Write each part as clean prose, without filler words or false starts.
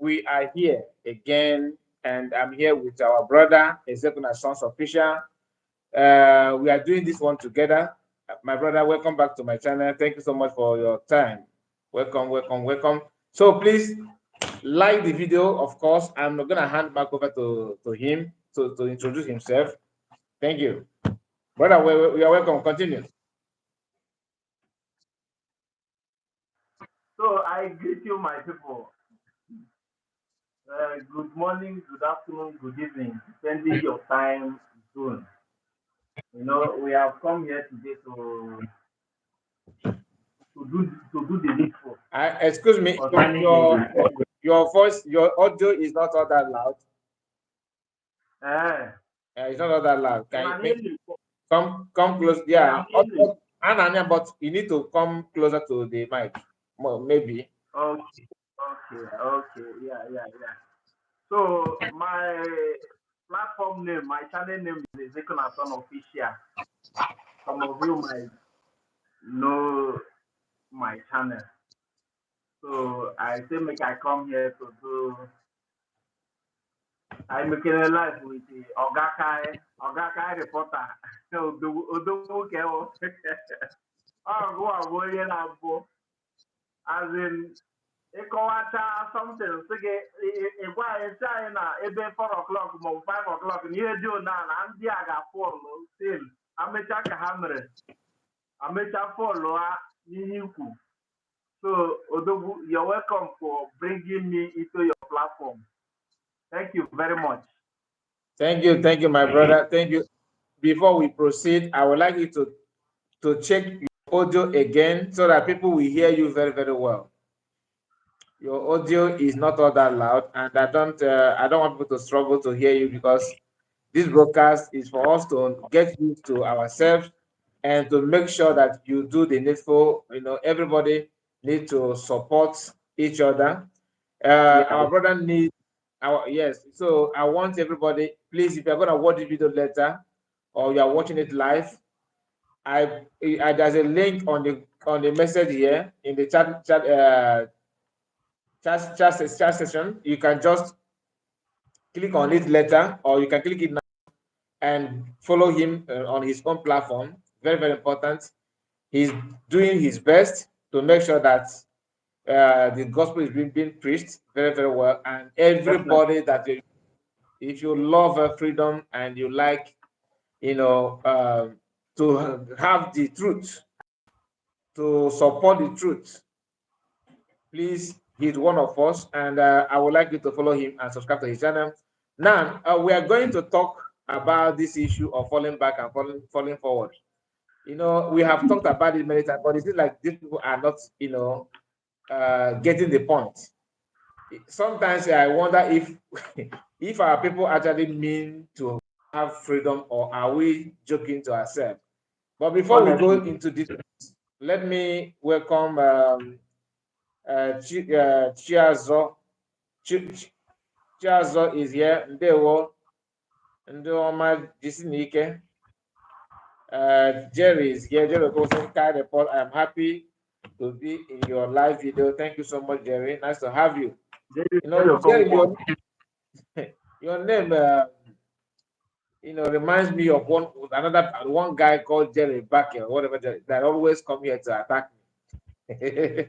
we are here again, and I'm here with our brother, Ezekina Sons Official. We are doing this one together. My brother, welcome back to my channel. Thank you so much for your time. Welcome, welcome, welcome. So please like the video, of course. I'm going to hand back over to him to introduce himself. Thank you. Brother, we are welcome. Continue. So I greet you, my people. Good morning, good afternoon, good evening, depending your time zone. You know, we have come here today to do the needful Excuse me, concerning your voice, your audio is not all that loud. the. It's not all that loud. Can you Really, come close? Yeah, but you need to come closer to the mic. Maybe. okay, yeah. So my platform name, my channel name is Ezekina Son Official. Some of you might know my channel. So I say make I come here to do. I'm making a live with the Ogakai reporter. Odowu Kewo. Oh, go away na bo. As in, ịkọwacha something sị gị ịgwa anyị sị anyị na ebe 4 o'clock maọbụ 5 o'clock na ihe dị na ndị a ga-afụ ọlụ stil amecha ka ha mere amecha fọlụ ha n'ihe ikwu. So Odogwu, you're welcome for bringing me into your platform. Thank you very much. Thank you, my brother. Thank you. Before we proceed, I would like you to check your audio again so that people will hear you very, very well. Your audio is not all that loud, and I don't want people to struggle to hear you because this broadcast is for us to get used to ourselves and to make sure that you do the needful. You know, everybody needs to support each other. Our brother needs our, yes. So I want everybody, please, if you're gonna watch the video later or you are watching it live, there's a link on the message here in the chat session. You can just click on it later, or you can click it now and follow him on his own platform. Very, very important. He's doing his best to make sure that the gospel is being preached very, very well. And everybody that if you love freedom and you like, to have the truth, to support the truth, please, he's one of us, and I would like you to follow him and subscribe to his channel. Now, we are going to talk about this issue of falling back and falling forward. You know, we have talked about it many times, but it seems like these people are not, getting the point. Sometimes I wonder if if our people actually mean to have freedom, or are we joking to ourselves? But before we go into this, let me welcome Chiazo. Chiazo is here. Ndewo. Ndoma Jisinike. Jerry is here. Jerry Wilson, report. I am happy to be in your live video. Thank you so much, Jerry. Nice to have you. Jerry, your name, reminds me of one guy called Jerry Baker, or whatever, that always come here to attack me.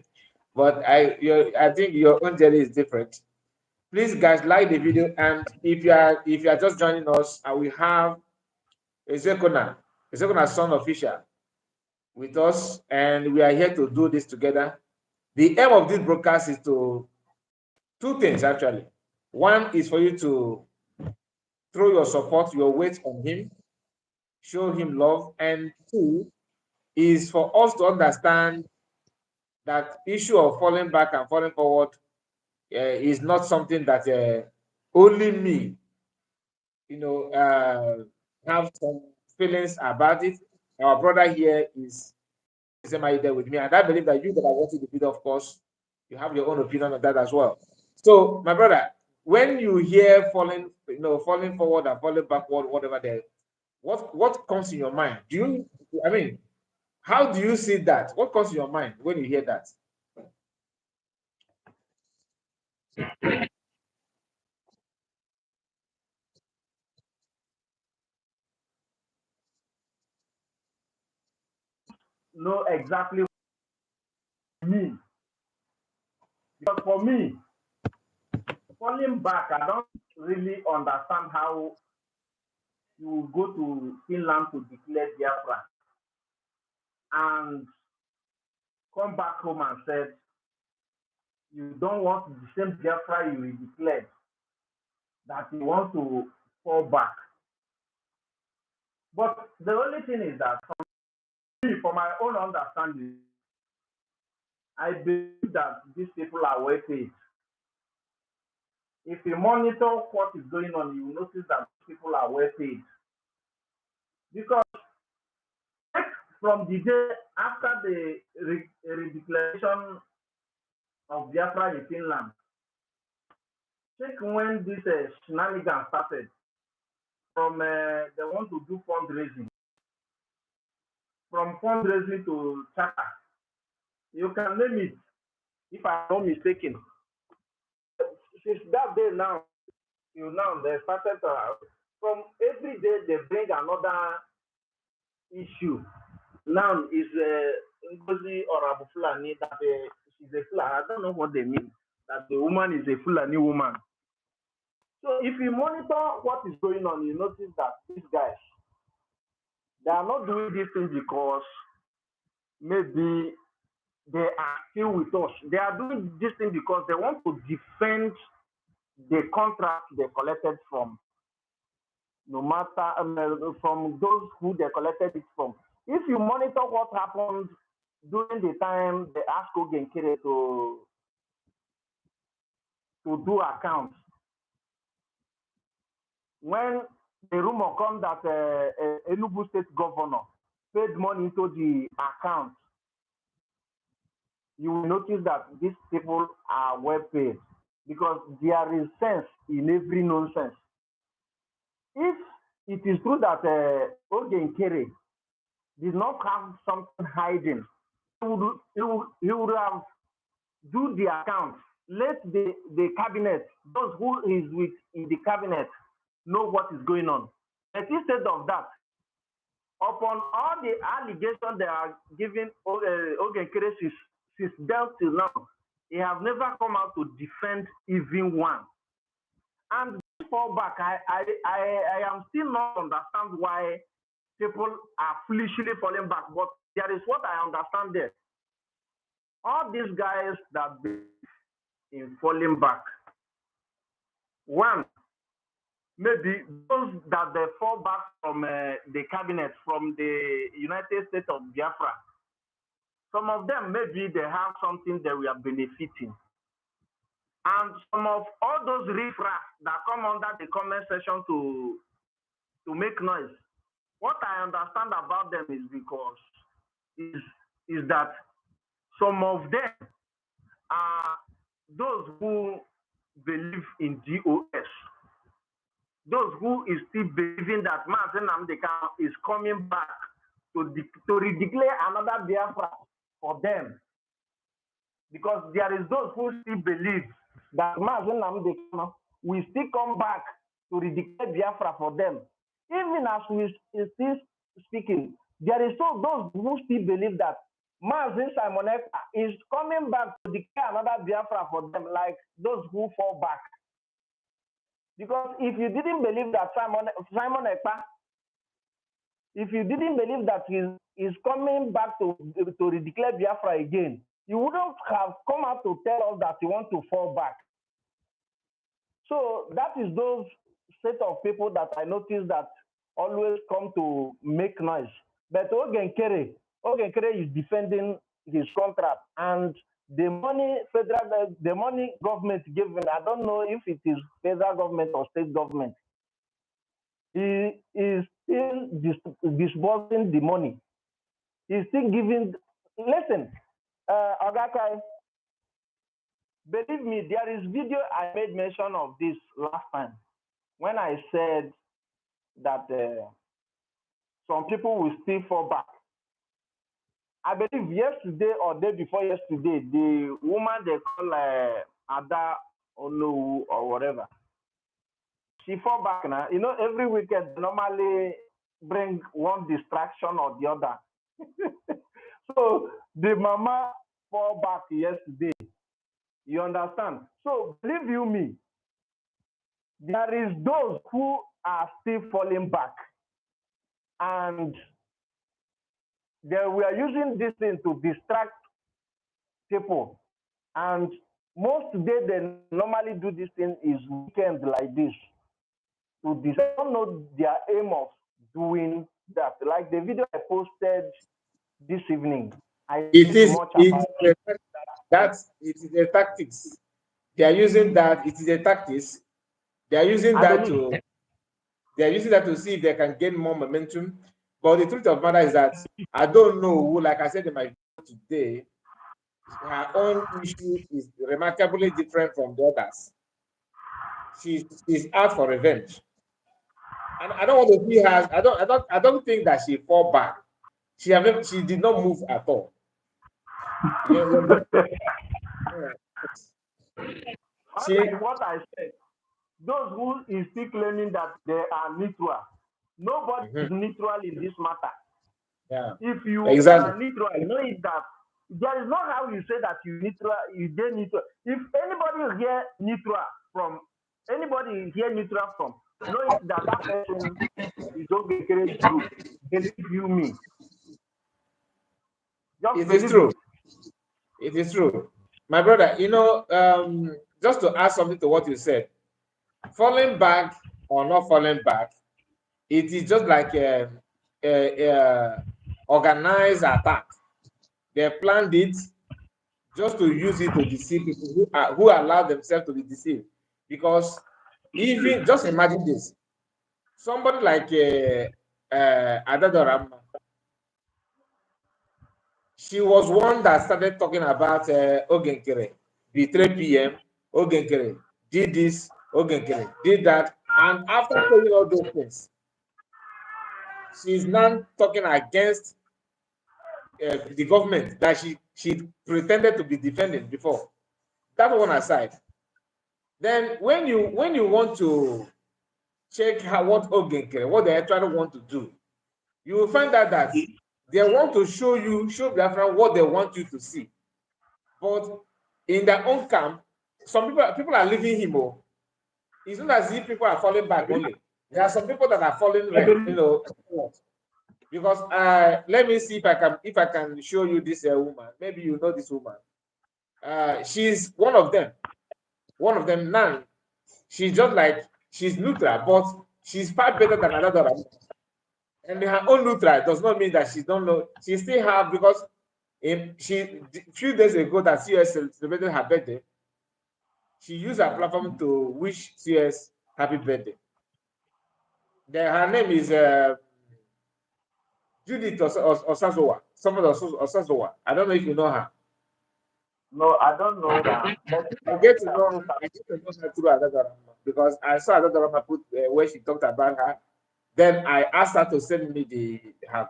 But I think your own Jerry is different. Please, guys, like the video, and if you are just joining us, we have Ezekina Son Official with us, and we are here to do this together. The aim of this broadcast is two things actually. One is for you to throw your support, your weight on him, show him love, and two is for us to understand that issue of falling back and falling forward is not something that only me, have some feelings about it. Our brother here is there with me, and I believe that you that are watching the video, of course, you have your own opinion on that as well. So, my brother, when you hear falling forward and falling backward, whatever what comes in your mind? How do you see that? What comes in your mind when you hear that? know exactly what I mean. Because for me, falling back, I don't really understand how you go to Finland to declare Biafra and come back home and said you don't want the same Biafra you declared, that you want to fall back. But the only thing is that for me, for my own understanding, I believe that these people are well paid. If you monitor what is going on, you will notice that people are well paid. Because from the day after the redeclaration of Biafra in Finland, check when this shenanigans started. From they want to do fundraising, from fundraising to charter. You can name it, if I'm not mistaken. Since that day now, till now, they started from every day they bring another issue. Now is Ngozi or Abu Fulani that she's a Fulani. I don't know what they mean. That the woman is a Fulani woman. So if you monitor what is going on, you notice that these guys, they are not doing these things because maybe they are still with us. They are doing this thing because they want to defend the contract they collected from, no matter from those who they collected it from. If you monitor what happened during the time they asked Ogenkere to do accounts, when the rumor comes that Enugu state governor paid money into the account, you will notice that these people are well paid because there is sense in every nonsense. If it is true that Ogenkere did not have something hiding, he would have do the account. Let the cabinet, those who is with in the cabinet, know what is going on. But instead of that, upon all the allegations they are giving Ogenkere since then till now, he have never come out to defend even one. And fall back, I am still not understand why people are foolishly falling back. But there is what I understand there. All these guys that believe in falling back, one, maybe those that they fall back from the cabinet, from the United States of Biafra, some of them maybe they have something that we are benefiting. And some of all those riffraff that come under the comment section to make noise, what I understand about them is because is that some of them are those who believe in GOS, those who is still believing that Mazen Namdekan is coming back to redeclare another Biafra for them. Because there is those who still believe that Mazen Namdekan will still come back to redeclare Biafra for them. Even as we still speaking, there is so those who still believe that Mazen Simoneka is coming back to declare another Biafra for them, like those who fall back. Because if you didn't believe that Simon Ekpa, if you didn't believe that he's coming back to redeclare Biafra again, you wouldn't have come out to tell us that you want to fall back. So that is those set of people that I noticed that always come to make noise. But Ogenkere is defending his contract, and the money the money government given, I don't know if it is federal government or state government. He is still disbursing the money. He's still giving. Listen, Ogakai, believe me, there is video I made mention of this last time when I said that some people will still fall back. I believe yesterday or day before yesterday, the woman they call Ada Onu or whatever, she fall back now. You know, every weekend normally bring one distraction or the other. So the mama fall back yesterday. You understand? So believe you me, there is those who are still falling back, and they were using this thing to distract people. And most day they normally do this thing is weekend like this to I don't know their aim of doing that. Like the video I posted this evening, I It didn't is much it about is that it is a tactics. They are using that. It is a tactics. They are using I that believe. to they are using that to see if they can gain more momentum. But the truth of the matter is that I don't know who, like I said in my video today, her own issue is remarkably different from the others. She's out for revenge. And I don't want to see her. I don't think that she fall back. She did not move at all. You know, she Unlike what I said, those who is still claiming that they are neutral, nobody is mhm, neutral in this matter. yeah, If you exactly. are neutral, know it that there is not how you say that you neutral, you get neutral. If anybody here neutral from anybody here neutral from, know it that that person is okay group. Believe you me, just It is believe true. it. It is true. My brother, just to add something to what you said, falling back or not falling back, it is just like a organized attack. They planned it just to use it to deceive people who allow themselves to be deceived. Because even just imagine this, somebody like Adadoram, she was one that started talking about Ogenkere, the 3 p.m. Ogenkere did this, Ogenkere did that, and after saying all those things, she's now talking against the government that she pretended to be defending before. That one aside, then when you want to check how what Ogenkere, what they actually want to do, you will find out that they want to show Biafra what they want you to see. But in their own camp, some people are leaving him. Oh, it's not as if people are falling back only. There are some people that are falling I right, believe because let me see if I can show you this woman. Maybe you know this woman. She's one of them. One of them now. She's just like she's neutral, but she's far better than another. And her own neutral does not mean that she don't know. She still have because she few days ago that CS celebrated her birthday. She used her platform to wish CS happy birthday. Her name is Judith Osazowa. Someone Osazowa. I don't know if you know her. no, I don't know that. But if I I get see to her know post her I get to know her through Adadarama because I saw Adadarama put where she talked about her. Then I asked her to send me picture.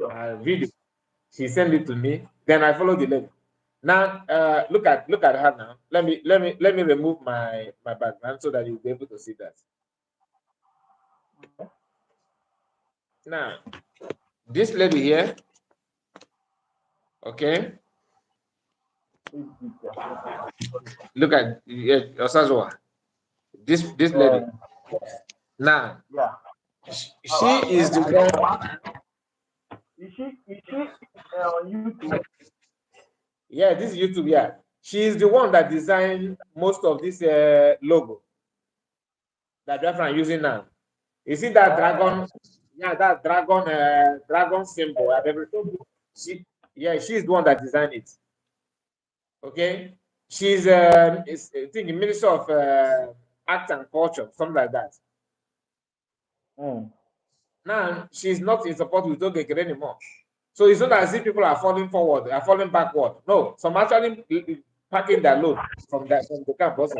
her video. She sent it to me. Then I followed the link. Now look at her now. Let me remove my background so that you'll be able to see that. Now this lady here, okay. This picture. Look at Osazowa. This lady. Uh, Now yeah. she is the I know one. one. Is she on YouTube? Yeah, this is YouTube. Yeah, she is the one that designed most of this logo that Biafra are using now. You see that Uh, dragon? Yeah, that dragon symbol and everything. She, yeah, she's the one that designed it. Okay, she's I think the Minister of Art and Culture, something like that. mm. Now she's not in support with Ogekere anymore. So it's not as if people are falling forward, are falling backward. No, some actually packing their load from the camp also.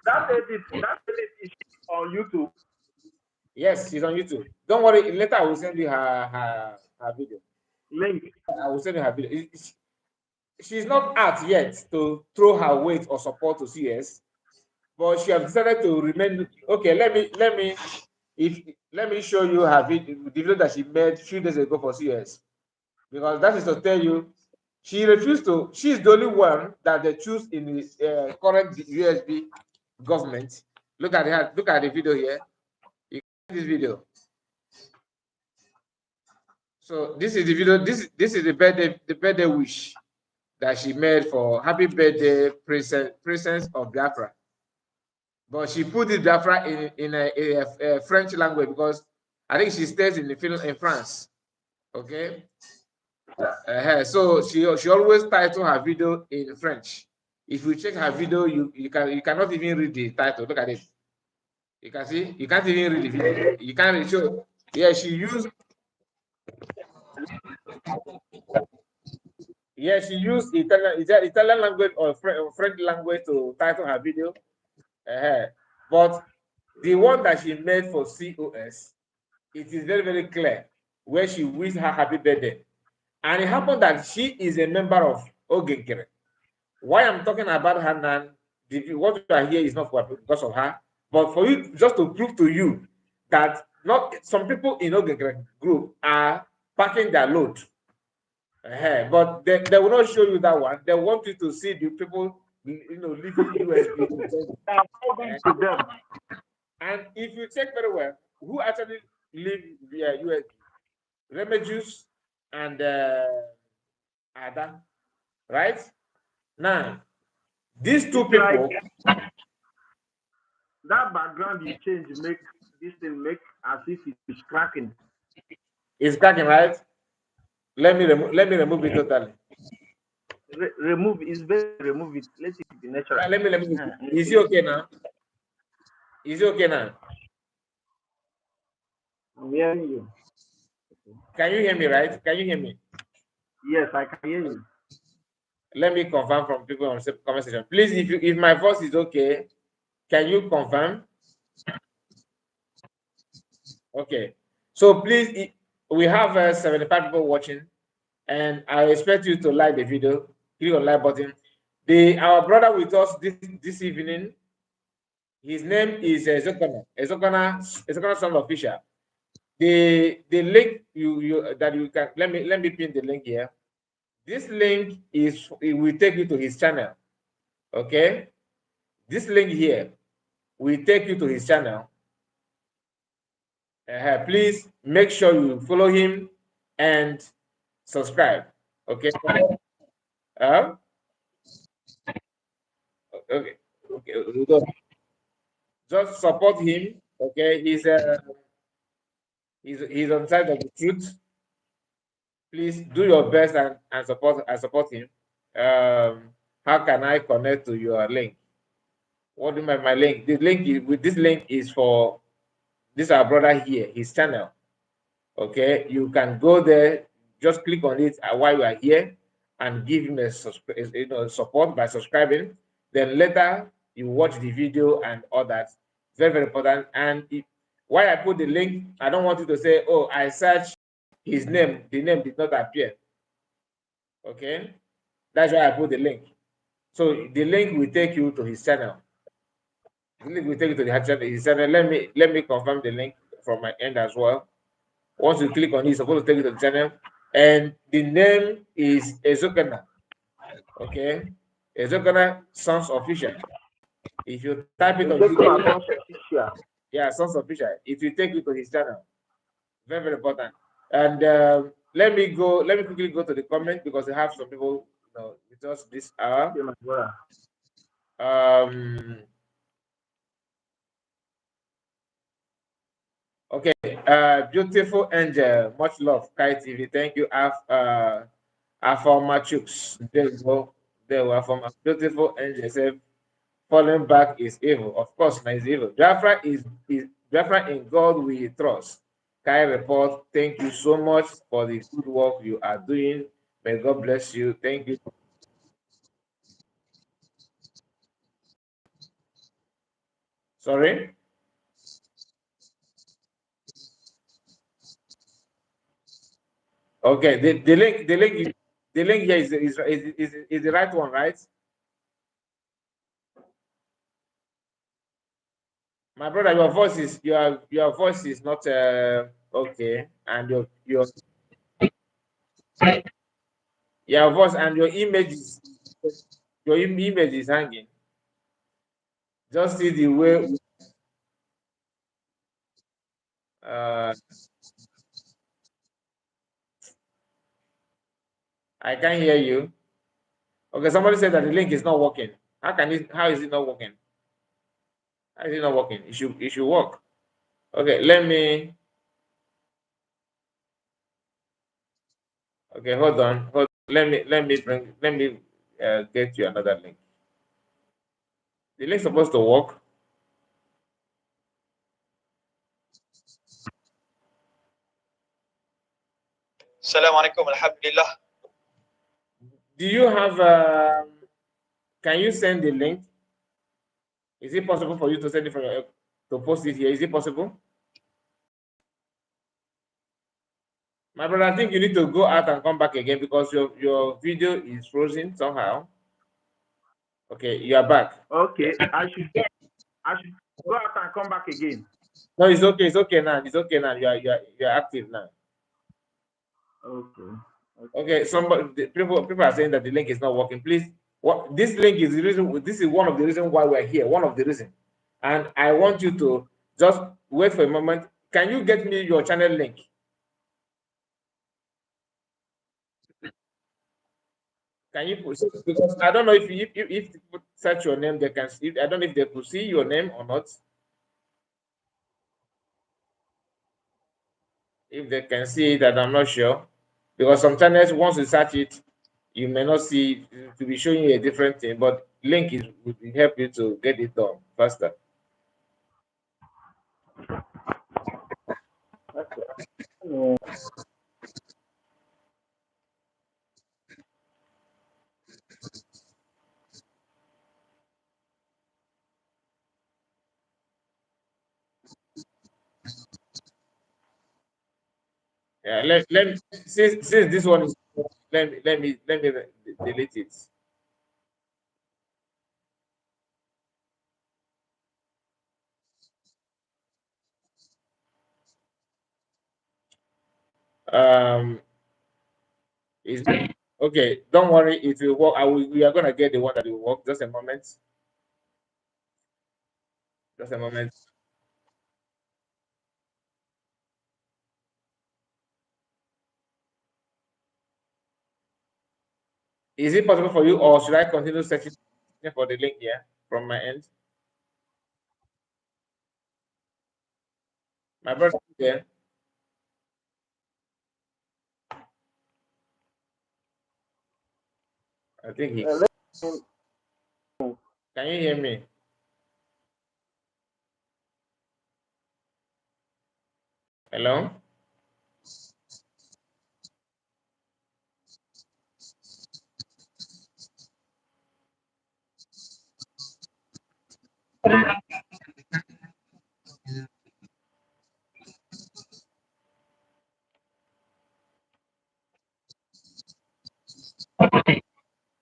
That lady is on YouTube. Yes, she's on YouTube. Don't worry, later I will send you her video. Link. I will send you her video. She's not out yet to throw her weight or support to CS, but she has decided to remain. Okay, let me show you her video, the video that she made a few days ago for CS. because that is to tell you she refused to. She is the only one that they choose in the current USB government. Look at the video here. You can see this video. So this is the video. This is the birthday wish that she made for happy birthday, presence of Biafra. But she put the Biafra in a French language because I think she stays in the film in France. Okay. So she always title her video in French. If you check her video, you cannot even read the title. Look at it. You can see you can't even read the video. You can't read. So she used Italian language or French language to title her video. But the one that she made for COS, it is very, very clear where she wished her happy birthday. And it happened that she is a member of Ogenkere. Why I'm talking about her now, what you are here is not because of her, but for you just to prove to you that not some people in Ogenkere group are packing their load. But they will not show you that one. They want you to see the people, leaving USB. To them. And if you check very well, who actually leave via USB? Remedios and Ada, right? Now, these two It's like people, that background you change make this thing make as if it's cracking. is cracking, right? Let me remove it totally. Remove it's better remove it. Let it be natural. Yeah, let me. Is it okay now? Is it okay now? I'm hearing you. Can you hear me, right? Can you hear me? Yes, I can hear you. Let me confirm from people on the comment section. Please, if my voice is okay, can you confirm? Okay. So please, we have 75 people watching, and I expect you to like the video. Click on like button. Our brother with us this evening, his name is Ezekina Son Official. The link you that you can let me pin the link here. This link it will take you to his channel. Okay, this link here will take you to his channel. Please make sure you follow him and subscribe. Okay. Uh, okay. Okay. Just support him. Okay. He's on side of the truth. Please do your best and support him. How can I connect to your link? What do my link? This link is for this our brother here, his channel. Okay, you can go there, just click on it while you are here and give him support by subscribing. Then later you watch the video and all that. Very, very important. And why I put the link, I don't want you to say, oh, I searched his name, the name did not appear. Okay, that's why I put the link. So the link will take you to his channel. The link will take you to his channel. Let me confirm the link from my end as well. Once you click on it, it's supposed to take you to the channel. And the name is Ezekina. Okay. Ezekina Sons Official. If you type it on YouTube, yeah, Sons Official, it will take you to his channel. Very, very important. And let me quickly go to the comment because I have some people with us this hour. Okay, beautiful angel, much love, Kai TV. Thank you, Afamachux. There you go. There we are from a beautiful angel. Say, falling back is evil. Of course, not is evil. Biafra in God we trust. Kai report. Thank you so much for the good work you are doing. May God bless you. Thank you. Sorry. Okay. The link here is the right one, right? My brother, your voice is not okay, and your Your voice and your image is image is hanging. Just see the way uh, I can't hear you. Okay, somebody said that the link is not working. How is it not working? How is it not working? It should work. Okay, hold on. Let me get you another link. The link's supposed to work. السلام عليكم الحمد لله. Do you have can you send the link? Is it possible for you to send it from your to post it here? Is it possible? My brother, I think you need to go out and come back again because your video is frozen somehow. Okay, you are back. Okay, I should go out and come back again. No, it's okay. It's okay now. It's okay now. You are active now. Okay. Okay, people are saying that the link is not working. Please, what this link is the reason. This is one of the reasons why we're here. One of the reasons, and I want you to just wait for a moment. Can you get me your channel link? Can you put, because I don't know if people search your name, they can see. I don't know if they could see your name or not. If they can see it, I'm not sure. Because some channels, once you search it, you may not see it to be showing you a different thing, but link is would help you to get it done faster. Yeah, since this one is, let me delete it. Um, is okay. Don't worry, it will work. We are gonna get the one that will work. Just a moment. Just a moment. Is it possible for you, or should I continue searching for the link here from my end? My brother there. I think he. Let me know. Can you hear me? Hello?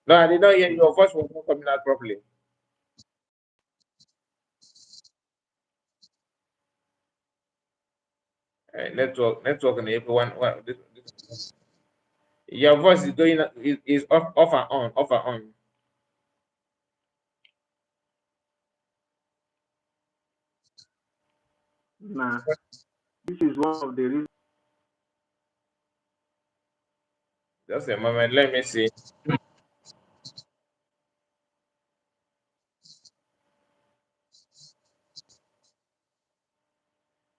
No, I did not hear your voice was not coming out properly. Network, and everyone. Your voice is going is off and on, off and on. Nah, this is one of the reasons. Just a moment. Let me see.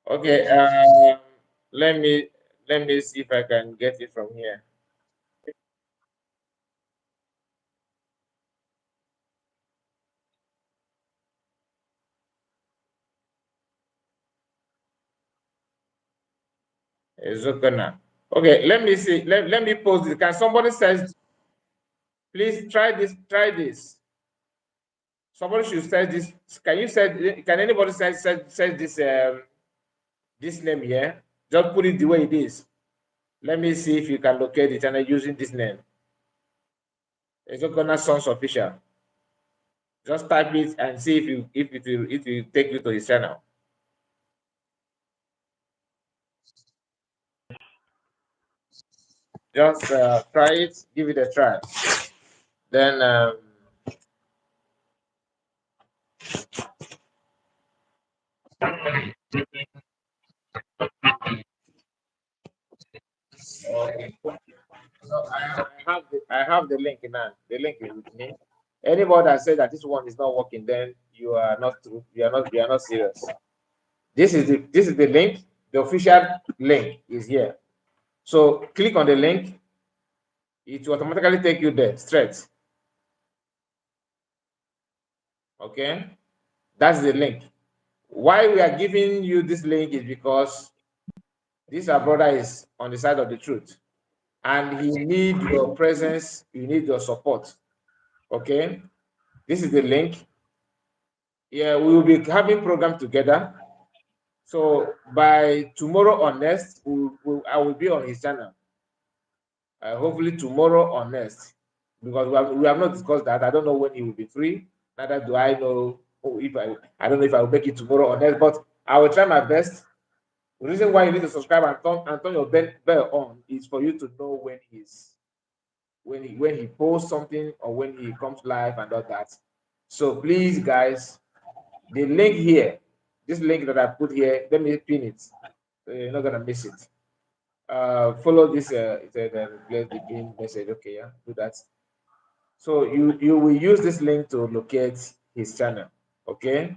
Okay. Let me let me see if I can get it from here. Ezekina. Okay. Let me see. Let me post it. Can somebody says, please try this? Try this. Somebody should say this. Can you say? Can anybody say this? This name here. Just put it the way it is. Let me see if you can locate the channel using this name. Ezekina Sons Official. Just type it and see if it will take you to his channel. Just try it, give it a try. Then okay. So I have the link now. The link is with me. Anybody that says that this one is not working, then you are not true. You are not serious. This is the link. The official link is here. So click on the link. It will automatically take you there straight. Okay, that's the link. Why we are giving you this link is because this our brother is on the side of the truth, and he need your presence. You need your support. Okay, this is the link. Yeah, we will be having program together. So by tomorrow or next, I will be on his channel. Hopefully tomorrow or next, because we have not discussed that. I don't know when he will be free. Neither do I know if I don't know if I will make it tomorrow or next. But I will try my best. The reason why you need to subscribe and turn your bell on is for you to know when he posts something or when he comes live and all that. So please, guys, the link here, this link that I put here, let me pin it. So you're not gonna miss it. Follow this. It said replace the pin message. Okay, yeah, do that. So you will use this link to locate his channel. Okay.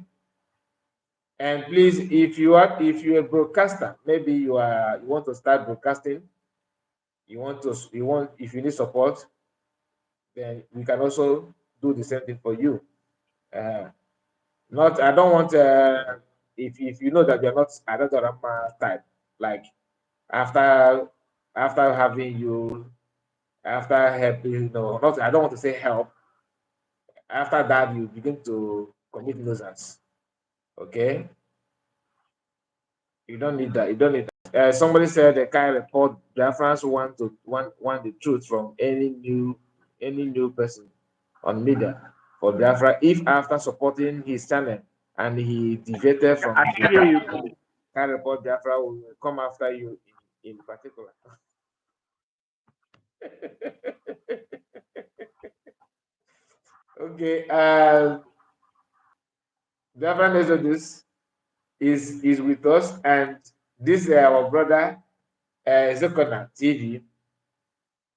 And please, if you're a broadcaster, maybe you want to start broadcasting, you want if you need support, then we can also do the same thing for you. Uh, not I don't want if you know that you're not another type, like after having you after helping, not I don't want to say help. After that, you begin to commit nuisance. Okay, you don't need that. You don't need that. Somebody said the kind report Biafrans want the truth from any new person on media for Biafra if after supporting his channel and he deviated Yeah, from I the hear you. can report Biafra will come after you in particular. Okay, Biafra Exodus is with us, and this our brother Ezekina TV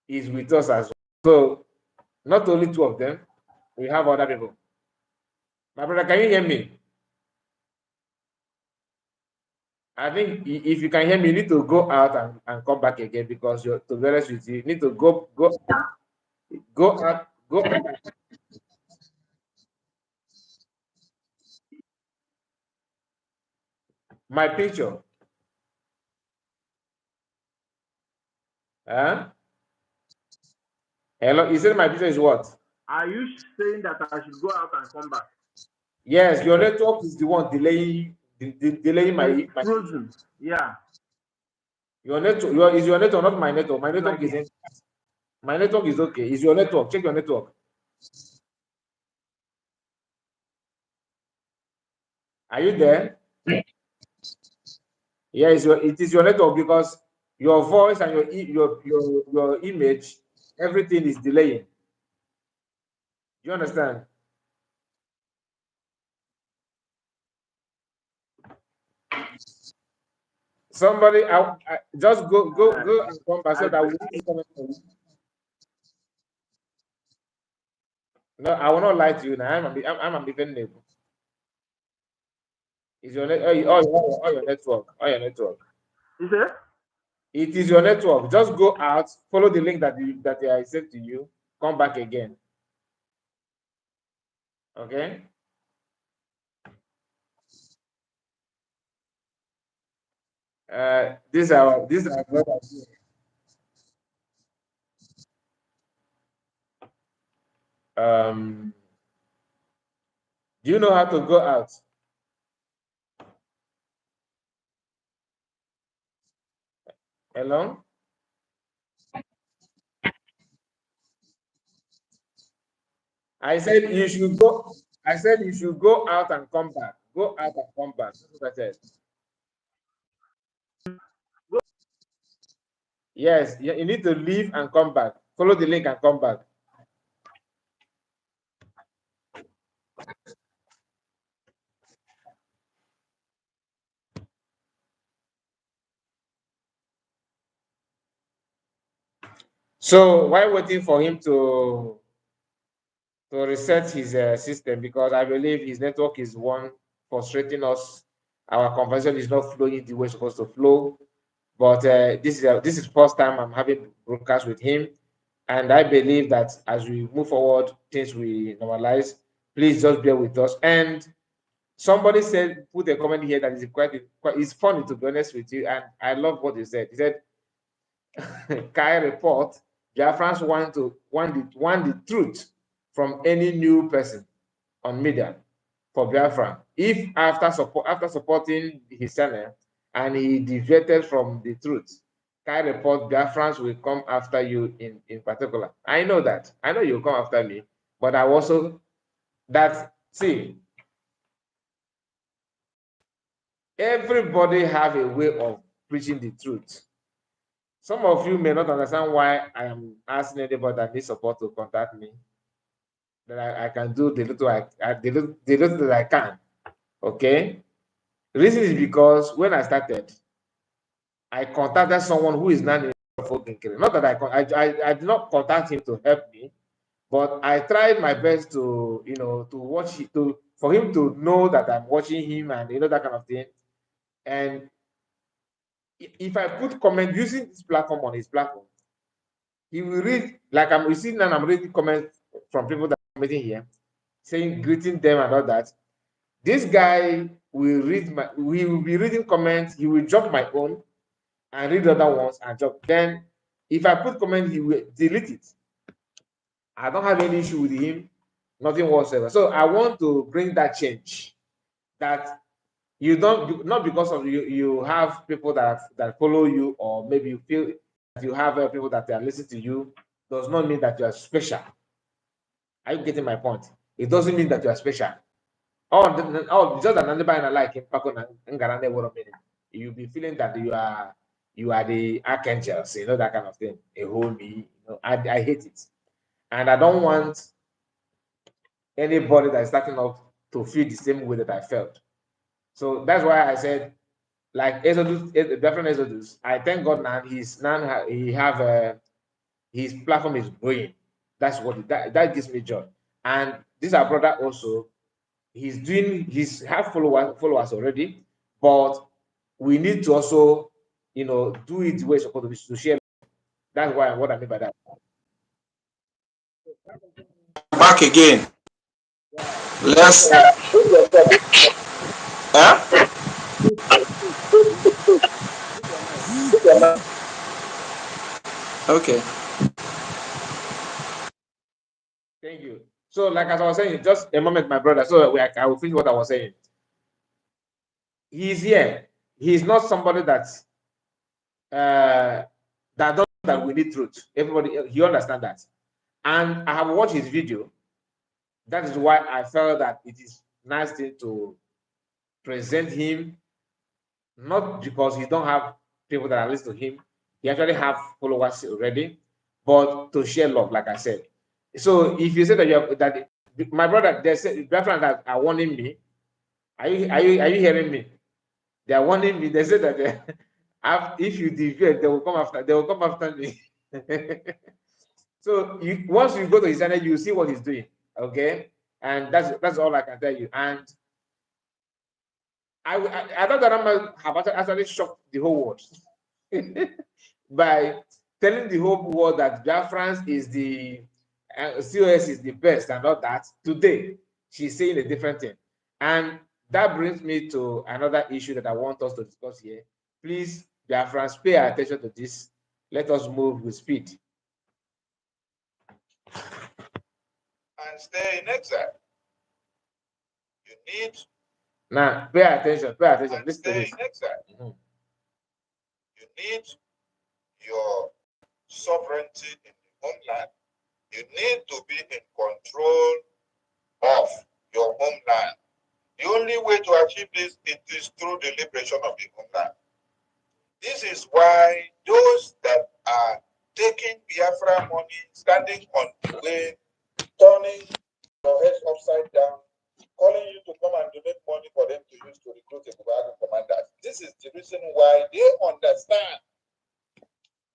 is with us as well. So not only two of them, we have other people. My brother, can you hear me? I think if you can hear me, you need to go out and come back again because you're to be honest with you, you need to go out my picture. Huh? Hello, you said my picture is what? Are you saying that I should go out and come back? Yes, your network is the one delaying It's my frozen. Yeah, your network is your network, not my network. My it's network like is in, my network is okay. Is your network? Check your network. Are you there? Yeah, it is your network because your voice and your image, everything is delaying. Do you understand? Somebody, I just go and come back so that we need to comment on you. No, I will not lie to you now. I'm defending neighbor. Is your net? All your network. All your network. you say? It is your network. Just go out, follow the link that I sent to you, come back again. Okay. These are brothers. Um, do you know how to go out? Hello. I said you should go. I said you should go out and come back. Go out and come back. That's what I said. Yes, you need to leave and come back. Follow the link and come back. So while waiting for him to reset his system, because I believe his network is one frustrating us. Our conversation is not flowing the way it's supposed to flow. But this is first time I'm having broadcast with him, and I believe that as we move forward, things will normalize. Please just bear with us. And somebody said, put a comment here that is quite it's funny, to be honest with you, and I love what he said. He said, Kai report, Biafrans want the truth from any new person on media for Biafra. If after supporting his channel and he deviated from the truth, Kai report, Biafrans will come after you in particular. I know that. I know you'll come after me, but I also that see, everybody have a way of preaching the truth. Some of you may not understand why I am asking anybody that needs support to contact me. That I can do the little that I can. Okay. The reason is because when I started, I contacted someone who is not in Kinkiri. Not that I did not contact him to help me, but I tried my best to to watch it, to for him to know that I'm watching him, and that kind of thing. And if I put comment using this platform on his platform, he will read, like I'm receiving, and I'm reading comments from people that are commenting here, saying greeting them and all that. This guy will we will be reading comments. He will drop my own and read other ones and drop. Then, if I put comment, he will delete it. I don't have any issue with him, nothing whatsoever. So I want to bring that change. That you don't, not because of you have people that follow you, or maybe you feel that you have people that are listening to you, does not mean that you are special. Are you getting my point? It doesn't mean that you are special. Just another band like in Paco Ngarane Woro meaning. You'll be feeling that you are the archangels, that kind of thing. A holy, I hate it. And I don't want anybody that is starting off to feel the same way that I felt. So that's why I said, like Exodus, different Exodus. I thank God now he have his platform is growing. That's what that gives me joy. And this our brother also, he's have followers already, but we need to also do it the way it's supposed to be, to share. That's why what I mean by that. Back again. Yeah. Let's. Huh? Okay. Thank you. So, like as I was saying, just a moment, my brother. So I will finish what I was saying. He's here. He's not somebody that don't that we need truth. Everybody he understand that. And I have watched his video. That is why I felt that it is nice thing to present him, not because he don't have people that are listening to him. He actually have followers already, but to share love, like I said. So if you say that my brother, there's friends that are warning me. Are you hearing me? They are warning me. They say that if you deviate, they will come after. They will come after me. So once you go to his channel, you see what he's doing. Okay, and that's all I can tell you. And I thought that I have actually shocked the whole world by telling the whole world that Biafrans is the COS is the best and all that. Today, she's saying a different thing. And that brings me to another issue that I want us to discuss here. Please, Biafrans, pay attention to this. Let us move with speed. And stay in exile. You need Now, pay attention, pay attention. and Listen to stay this. in exile. Mhm. You need your sovereignty in the homeland. You need to be in control of your homeland. The only way to achieve this it is through the liberation of the homeland. This is why those that are taking Biafra money, standing on the way, turning your heads upside down, calling you to come and donate money for them to use to recruit a Buhari commanders. This is the reason why they understand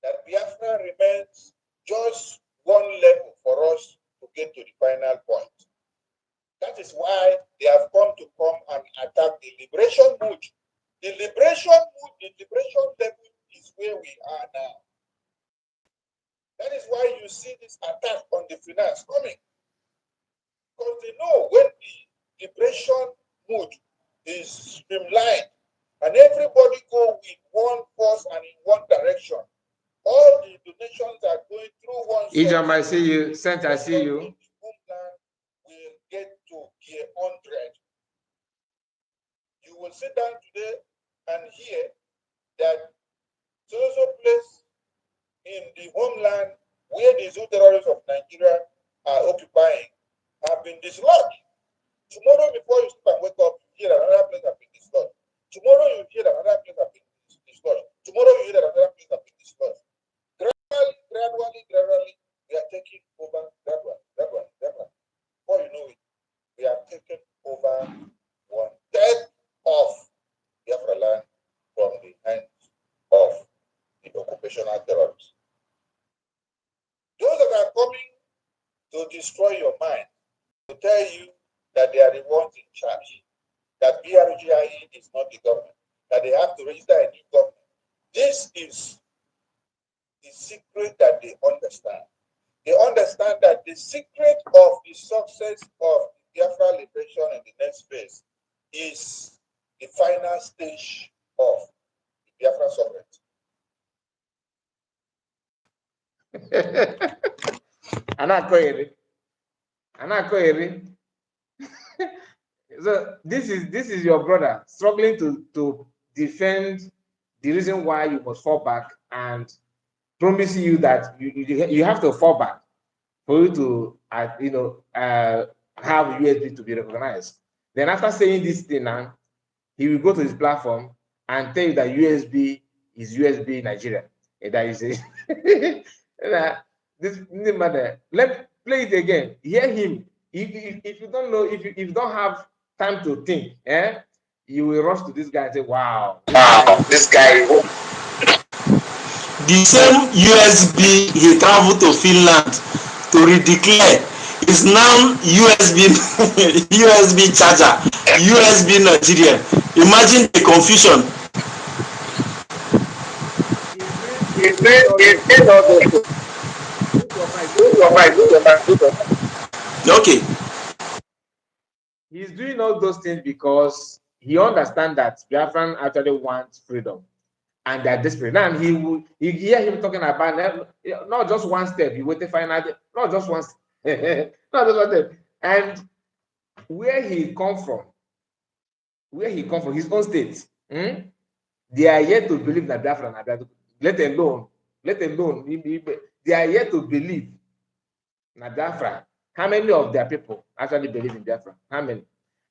that Biafra remains just one level for us to get to the final point. That is why they have come and attack the liberation mood. The liberation mood, the liberation level is where we are now. That is why you see this attack on the finance coming. Because they know when the liberation mood is streamlined and everybody go with one force and in one direction, all the donations are going through one source. Ijam, I see you. Sent, I see you. The homeland will get to gear 100. You will sit down today and hear that so place in the homeland where the zoo terrorists of Nigeria are occupying have been dislodged. Tomorrow, before you sleep and wake up, you hear that another place has been dislodged. Tomorrow, you hear that another place has been dislodged. Tomorrow, you hear that another place has been dislodged. Gradually, we are taking over gradually. Before you know it, we have taken over 1/3 of Biafra land from the hands of the occupational terrorists. Those that are coming to destroy your mind, to tell you that they are the ones in charge, that BRGIE is not the government, that they have to register a new government. This is the secret that they understand. They understand that the secret of the success of the Biafra liberation in the next phase is the final stage of the Biafra sovereignty. Anakoyeri. So this is your brother struggling to defend the reason why you must fall back and promising you that you have to fall back for you to have USB to be recognized. Then after saying this thing now, he will go to his platform and tell you that USB is USB Nigeria. And that is it. This matter. Let play it again. Hear him. If you don't know, if you don't have time to think, you will rush to this guy and say, "Wow, This guy. The same USB he traveled to Finland to redeclare is now USB USB charger, USB Nigeria. Imagine the confusion. he's doing all those things. Mute your mic. Mute your mic. Okay. He's doing all those things because he understands that Biafran actually wants freedom. And they're desperate. Now you hear him talking about not just one step, you wait to find out, not just one step, not just one step. And where he come from, his own state, they are yet to believe that Biafra, let alone, they are yet to believe that Biafra. How many of their people actually believe in Biafra? How many?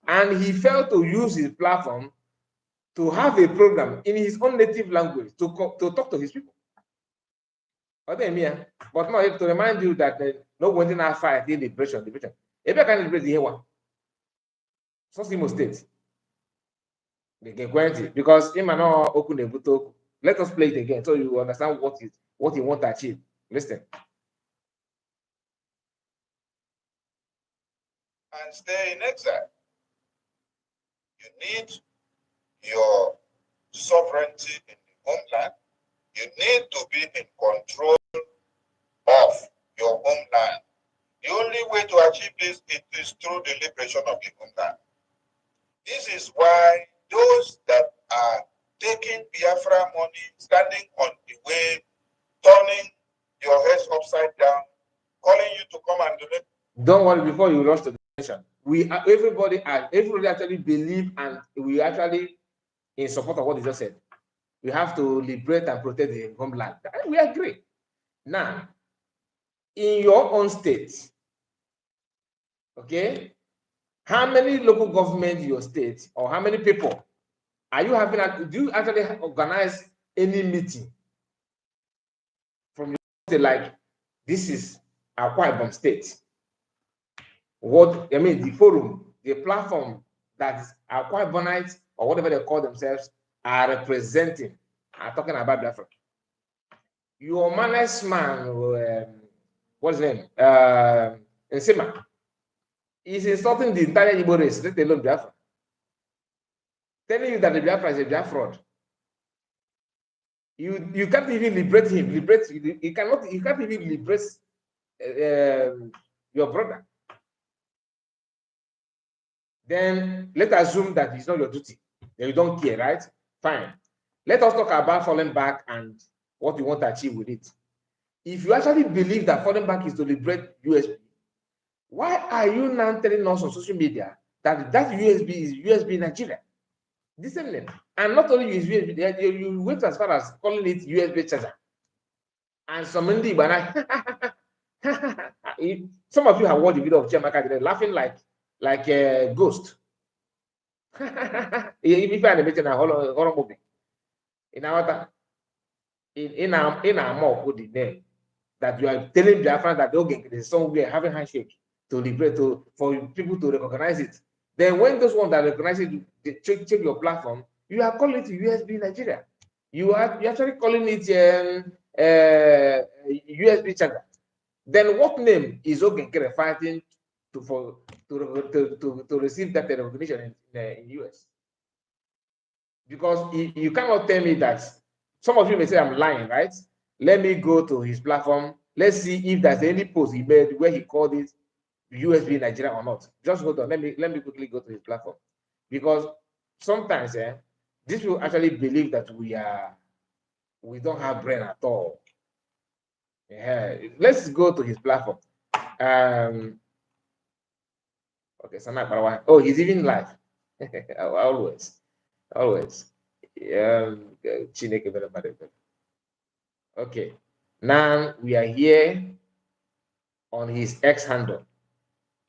And he failed to use his platform to have a program in his own native language to talk to his people. But not to remind you that no one in our fight in liberation. If I can liberate the one, so state. They get granted because him and not open the book. Let us play it again so you understand what he want to achieve. Listen. And stay in exile. You need your sovereignty in the homeland. You need to be in control of your homeland. The only way to achieve this is through the liberation of the homeland. This is why those that are taking Biafra money, standing on the way, turning your heads upside down, calling you to come and donate. Don't worry before you rush to the nation. Everybody actually believe and we actually in support of what he just said. We have to liberate and protect the homeland. We agree. Now, in your own state, okay, how many local government in your state or how many people are you having? Do you actually organize any meeting from your state, like this is Akwa Ibom State. What I mean, the forum, the platform that Akwa Ibonites or whatever they call themselves are representing, are talking about Biafra. Your manners man, what's his name? Nsima, is insulting the entire Igbo race, let alone Biafra. Telling you that the Biafra is a Biafra. You can't even liberate him. You can't even liberate your brother. Then let's assume that it's not your duty. Then you don't care, right? Fine. Let us talk about falling back and what you want to achieve with it. If you actually believe that falling back is to liberate USB, why are you now telling us on social media that that USB is USB Nigeria? This same name. And not only is USB, you went as far as calling it USB charger. And some in the some of you have watched the video of Chiamaka today, laughing like a ghost. If I animated a horror movie, in our mock the name that you are telling Biafra that okay, there's somewhere having handshake to liberate for people to recognize it. Then when those ones that recognize it, they check your platform, you are calling it USB Nigeria. You actually calling it USB charger. Then what name is Ogenkere fighting to receive that recognition in US? Because you cannot tell me that. Some of you may say I'm lying, right? Let me go to his platform. Let's see if there's any post he made where he called it USB Nigeria or not. Just hold on. Let me quickly go to his platform. Because sometimes these people actually believe that we don't have brain at all. Yeah. Let's go to his platform. Okay, Sana Parawa. Oh, he's even live. always. Okay. Now we are here on his X handle.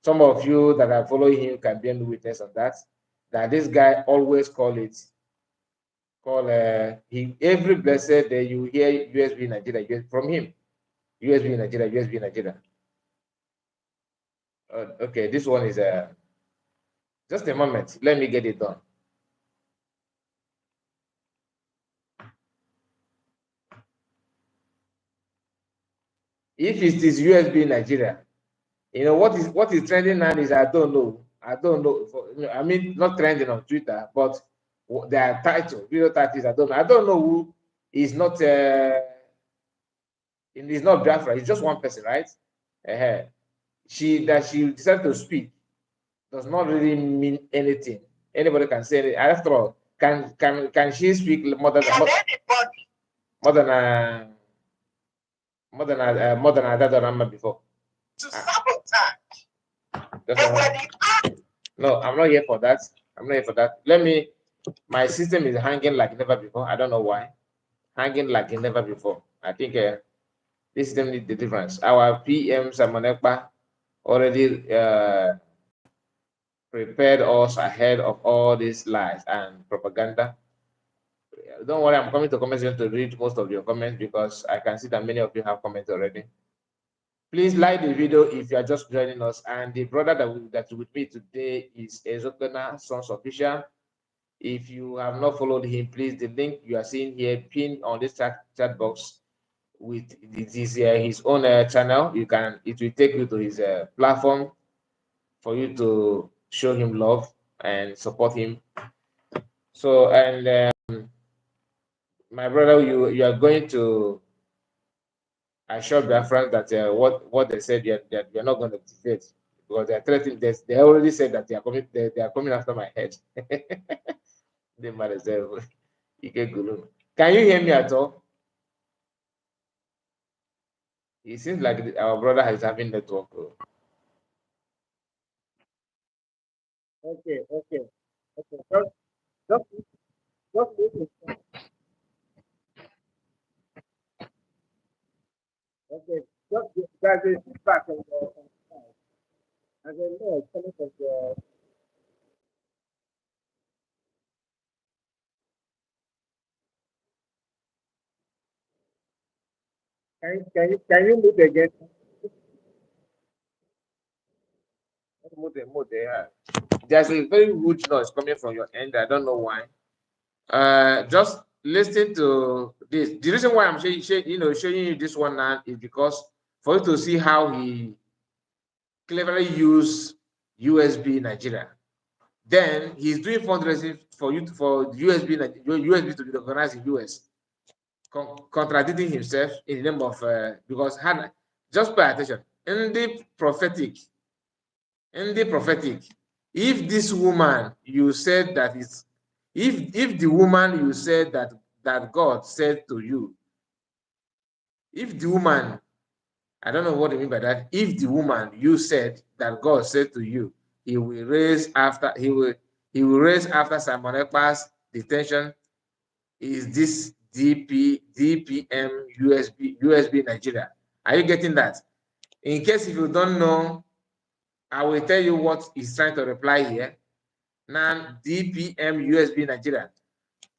Some of you that are following him can be a witness of that. That this guy always every blessed day you hear USB Nigeria from him. USB Nigeria. Okay, this one is just a moment. Let me get it done. If it is USB Nigeria, you know what is trending now is I don't know. I mean, not trending on Twitter, but their title, video titles. I don't know who is not. It's not Biafra. It's just one person, right? She decided to speak does not really mean anything. Anybody can say it. After all, can she speak more than Adadorama before? To sabotage. No, I'm not here for that. My system is hanging like never before. I don't know why. Hanging like never before. I think this system needs the difference. Our PM Samonekpa already prepared us ahead of all these lies and propaganda. Don't worry, I'm coming to comment section to read most of your comments because I can see that many of you have comments already. Please like the video if you are just joining us. And the brother that's with me today is Ezekina Sons Official. If you have not followed him, please, the link you are seeing here pinned on this chat box with his own channel. It will take you to his platform for you to show him love and support him. So, and my brother, you are going to assure Biafrans that what they said you're not going to defeat because they are threatening this. They already said that they are coming after my head. They might as well. Can you hear me at all? It seems like our brother is having network. Okay. Just, just listen. Okay, just there's a feedback on the side. As I know, it's coming from the. Can you mute again? Mute, yeah. There's a very huge noise coming from your end. I don't know why. Just listen to this. The reason why I'm showing you this one now is because for you to see how he cleverly used USB Nigeria. Then he's doing fundraising for you for USB to be recognized in US, contradicting himself in the name of because just pay attention in the prophetic. If this woman you said that is, if the woman you said that God said to you, if the woman, I don't know what you mean by that. If the woman you said that God said to you, he will raise after Simon Ekpa's detention, is this DPM USB Nigeria. Are you getting that? In case if you don't know, I will tell you what he's trying to reply here. Now, DPM USB Nigeria.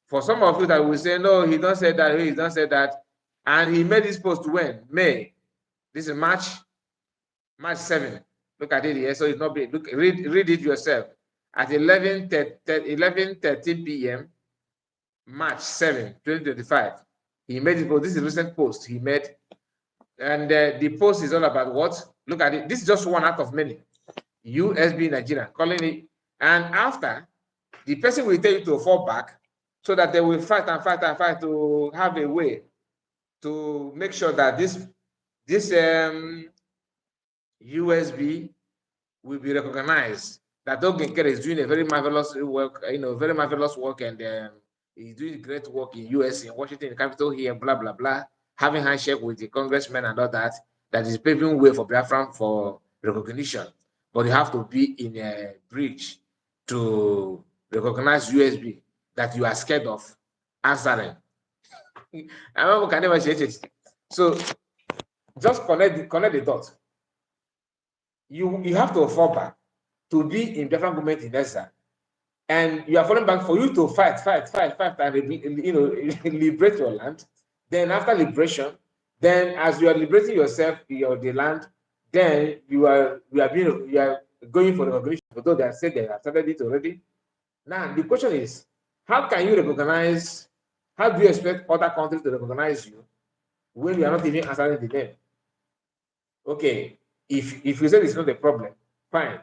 For some of you that will say, no, he don't say that, he don't say that. And he made this post when? May. This is March 7. Look at it here. So it's not big. Look, read it yourself. At 11:13 p.m., March 7, 2025. He made it. This is a recent post he made. And the post is all about what? Look at it. This is just one out of many. USB Nigeria, calling it. And after, the person will tell you to fall back so that they will fight and fight and fight to have a way to make sure that this USB will be recognized. That Ogenkere is doing a very marvelous work, very marvelous work, and he's doing great work in US, in Washington, the capital here, blah, blah, blah, having handshake with the congressmen and all that, that is paving way for Biafran for recognition. But you have to be in a bridge to recognize USB that you are scared of answering. I remember can never change it. So just connect the dots. You have to fall back to be in different government in Ezra, and you are falling back for you to fight, and liberate your land. Then after liberation, then as you are liberating yourself, the land, then you are going for recognition. Although they have said they have started it already. Now the question is, how can you recognize? How do you expect other countries to recognize you when you are not even answering the name? Okay, if you said it's not a problem, fine.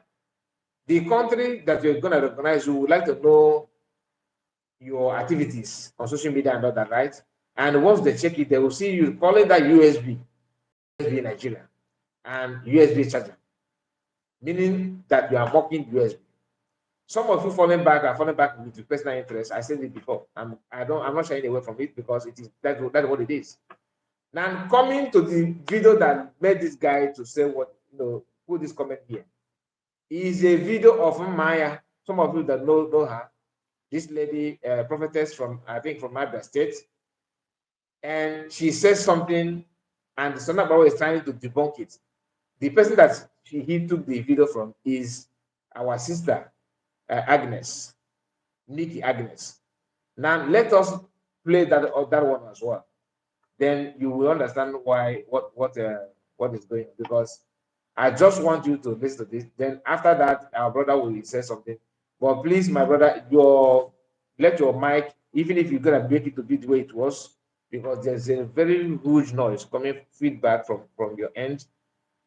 The country that you're going to recognize, you would like to know your activities on social media and all that, right? And once they check it, they will see you calling that USB Nigeria and USB charger, meaning that you are mocking USB. Some of you falling back are falling back with your personal interest. I said it before. I'm not shying away from it because that's what it is. Now coming to the video that made this guy to say what put this comment here is a video of Maya. Some of you that know her, this lady, prophetess from Abia State, and she says something, and Sonabaro is trying to debunk it. The person that he took the video from is our sister Agnes, Nikki Agnes. Now let us play that one as well. Then you will understand why what is going on, because I just want you to listen to this. Then after that, our brother will say something. But please, my brother, let your mic, even if you're gonna make it to be the way it was, because there's a very huge noise coming feedback from your end.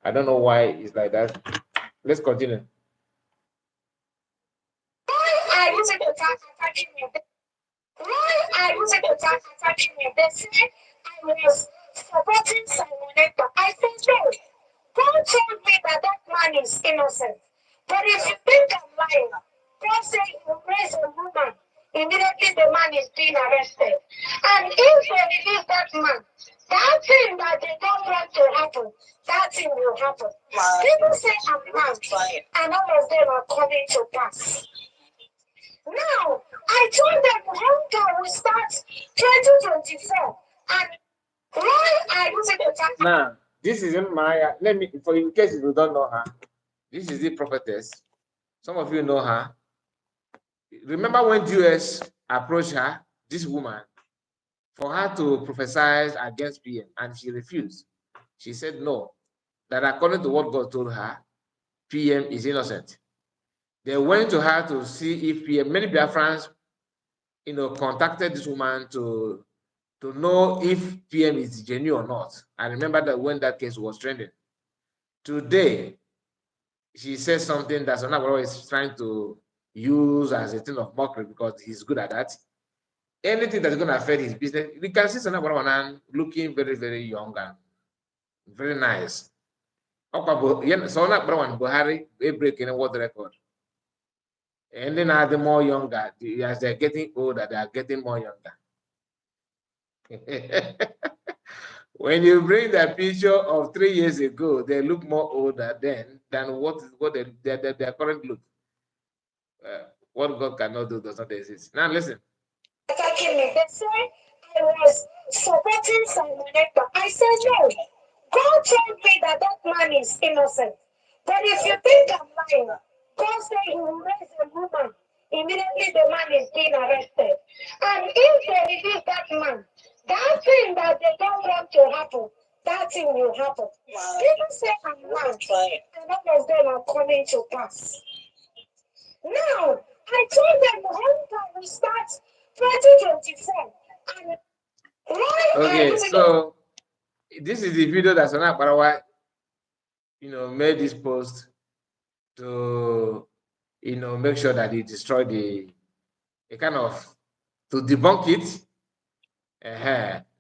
I don't know why it's like that. Let's continue. Why are you attacking me? Why are you attacking me? They said I was supporting Simon Ekpa. I said no. God told me that man is innocent. But if you think I'm lying, God said he will raise a woman. Immediately the man is being arrested. And if they release that man, that thing that they don't want to happen, that thing will happen. People say I'm mad, and all of them are coming to pass. Now, I told them hunger will start 2024. And why are you attacking? Now, this is Maya. Let me, for in case you don't know her, this is the prophetess. Some of you know her. Remember when US approached her, this woman, for her to prophesy against PM, and she refused. She said no, that according to what God told her, PM is innocent. They went to her to see if PM, many Biafrans, contacted this woman to know if PM is genuine or not. I remember that when that case was trending. Today, she says something that Sonaboro is trying to use as a thing of mockery because he's good at that. Anything that's going to affect his business, you can see Sonaboro looking very, very young and very nice. Sonaboro Buhari, they breaking a world record. And then as the more younger, as they're getting older, they are getting more younger. When you bring that picture of 3 years ago, they look more older then than what their current look. What God cannot do does not exist. Now listen. Attacking me. They say I was supporting Simon Ekpa. I said no. God told me that that man is innocent. But if you think I'm lying, God said he will raise a woman. Immediately the man is being arrested. And if they release that man, that thing that they don't want to happen, that thing will happen. Wow. People say I'm lying, and all of them are coming to pass. Now, I told them the whole time we start 2024. And why Okay, so this is the video that Sana Barawa, made this post to, make sure that he destroyed a kind of, to debunk it,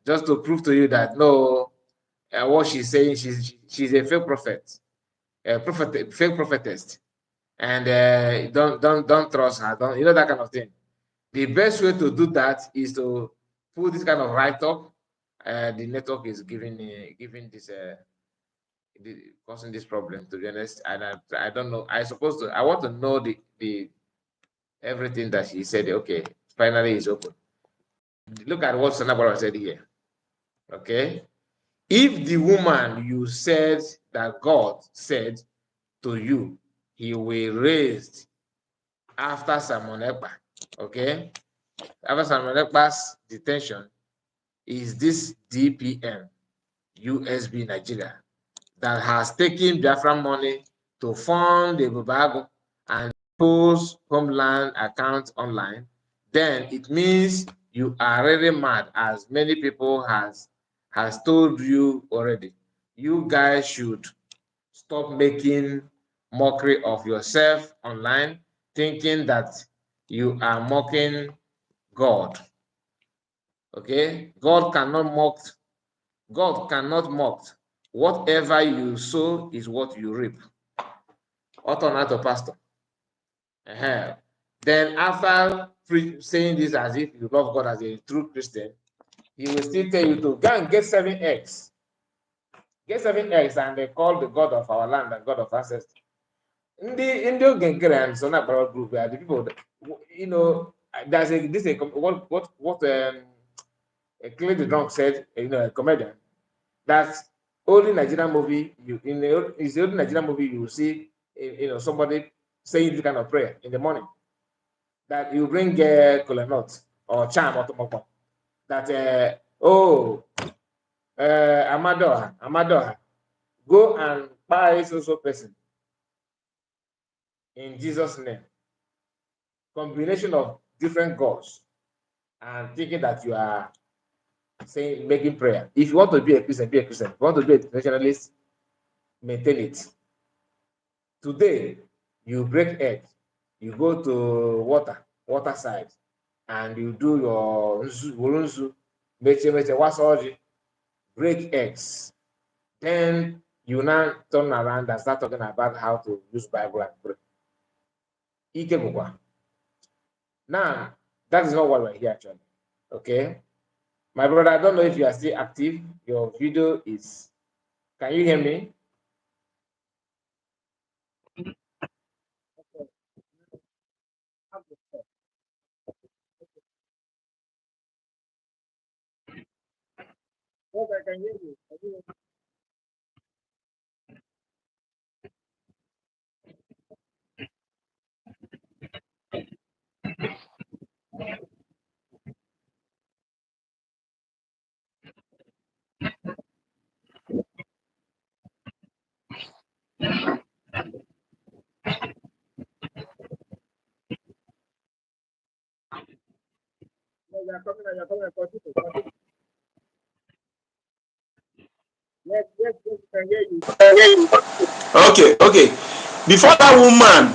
just to prove to you that no, what she's saying, she's a fake prophet, fake prophetess, and don't trust her, don't that kind of thing. The best way to do that is to put this kind of write up. The network is giving this causing this problem, to be honest, and I don't know. I want to know the everything that she said. Okay, finally it's open. Look at what Sanabara said here. Okay, if the woman you said that God said to you, he will raise after Simon Ekpa, okay, after Simon Ekpa's detention, is this DPM USB Nigeria that has taken Biafran money to fund the Bubago and post homeland account online, then it means you are really mad, as many people has told you already. You guys should stop making mockery of yourself online, thinking that you are mocking God. Okay? God cannot mock. Whatever you sow is what you reap. Autonato pastor. Then after saying this as if you love God as a true Christian, he will still tell you to go and get 7 eggs. Get 7 eggs and they call the God of our land and God of ancestors. Ndị oge nkere and so na group are the people that, there's what Clean the Drunk said, a comedian, that only Nigerian movie is the only Nigerian movie you will see somebody saying this kind of prayer in the morning, that you bring kola nut or charm or tomoko, that Amadoha, go and buy so person in Jesus' name. Combination of different gods, and thinking that you are saying, making prayer. If you want to be a Christian, be a Christian. If you want to be a nationalist, maintain it. Today, you break egg, you go to water side, and you do your nzu, meche wasoji, break eggs. Then you now turn around and start talking about how to use Bible and pray. Now, that is not what we're here actually. Okay? My brother, I don't know if you are still active. Your video is. Can you hear me? Yes, I can hear you. No, you're coming, continue, continue. Yes, yes, yes, we can hear you. Okay, okay. Before that woman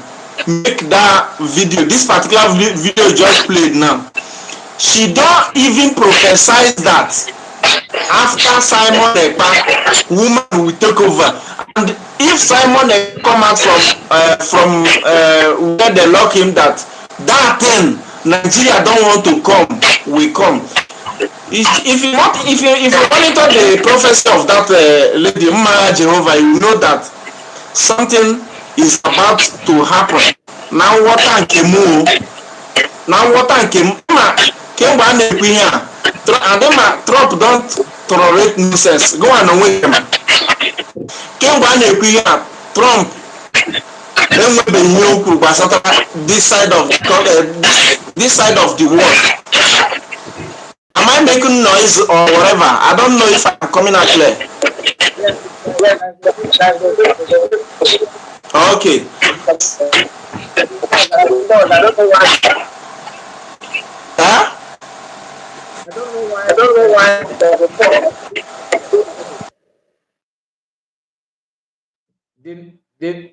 make that video, this particular video just played now, she don't even prophesize that after Simon Ekpa, woman will take over. And if Simon Ekpa come out from where they lock him, that thing Nigeria don't want to come, will come. If you monitor the prophecy of that lady Mma Jehovah, you know that something is about to happen. Na nghọta nke mụ na nghọta nke m ma kemgbe a na-ekwu ihe a adị ma Trump don tolerate nonsense gụwa na onwe ya ma kemgbe a na-ekwu ihe a Trump enwebeghị ihe o kwuru gbasara this side of the world. Am I making noise or whatever? I don't know if I'm coming out clear. Yes, that's Okay. because I don't know why. Huh? I don't know why.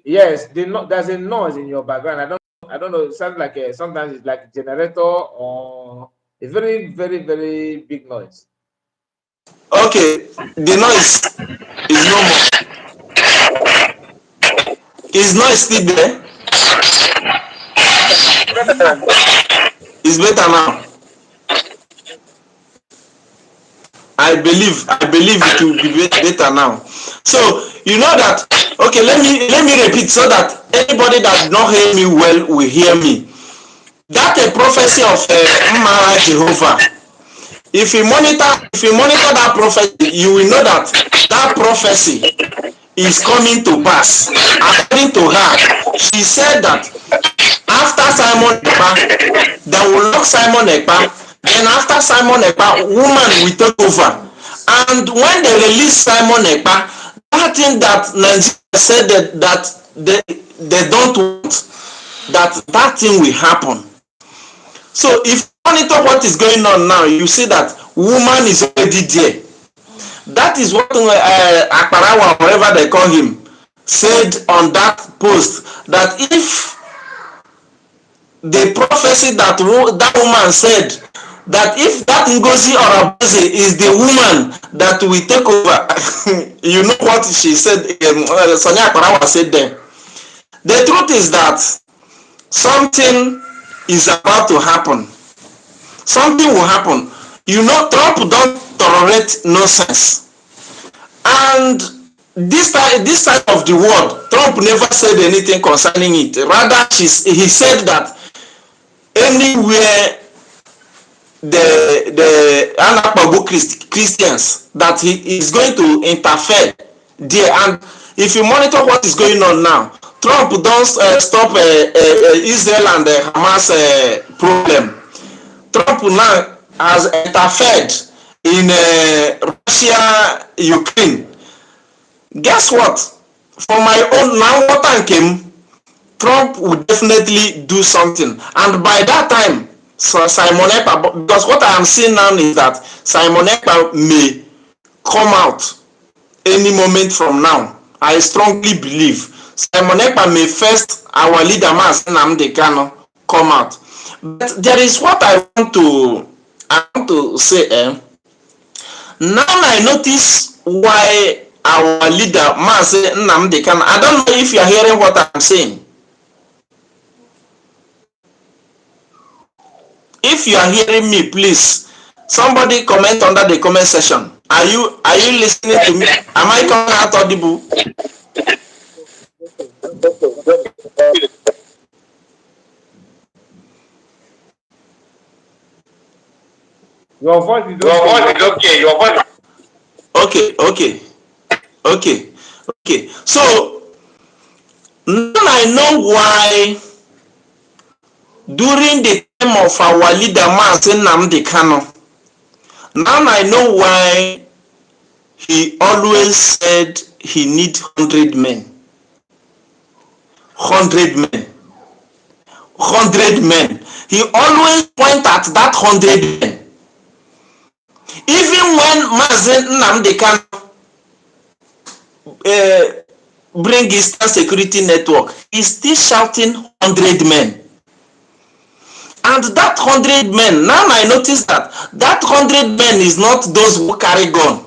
Yes, there's a noise in your background. I don't know. It sounds like sometimes it's like a generator or it's very, very, very big noise. Okay. The noise is no more. Is noise still there? Better now. It's better now. I believe it will be better now. So you know that. Okay, let me repeat so that anybody that not hear me well will hear me. That a prophecy of Mara Jehovah. If you monitor that prophecy, you will know that that prophecy is coming to pass. According to her, she said that after Simon Ekpa, they will lock Simon Ekpa. Then after Simon Ekpa, woman will take over. And when they release Simon Ekpa, that thing that Nigeria said that they don't want, that thing will happen. So if you monitor what is going on now, you see that woman is already there. That is what Akparawa, whatever they call him, said on that post, that if the prophecy that woman said, that if that Ngozi Orabaze is the woman that will take over, you know what she said, Sonia Akparawa said there. The truth is that something is about to happen. Something will happen. You know, Trump don't tolerate nonsense. And this side of the world, Trump never said anything concerning it. Rather, he said that anywhere the Anakpabu Christians, that he is going to interfere there. And if you monitor what is going on now, Trump don't stop Israel and the Hamas problem. Trump now has interfered in Russia, Ukraine. Guess what? For my own now, what time came, Trump would definitely do something. And by that time, so Simon Ekpa, because what I am seeing now is that Simon Ekpa may come out any moment from now. I strongly believe Simon Ekpa may first, our leader Mas Nnamdi Kanu, come out. But there is what I want to say. Now I notice why our leader Mas Nnamdi Kanu. I don't know if you are hearing what I'm saying. If you are hearing me, please, somebody comment under the comment section. Are you listening to me? Am I coming out audible? Okay, okay. Your voice is okay. Your voice. Okay. So now I know why during the time of our leader Mazi Nnamdi Kanu, now I know why he always said he need 100 men. 100 men. 100 men. He always point at that 100 men. Even when Mazen Nnamdi Kanu bring Eastern Security Network, he's still shouting 100 men. And that 100 men, now I notice that that 100 men is not those who carry gun.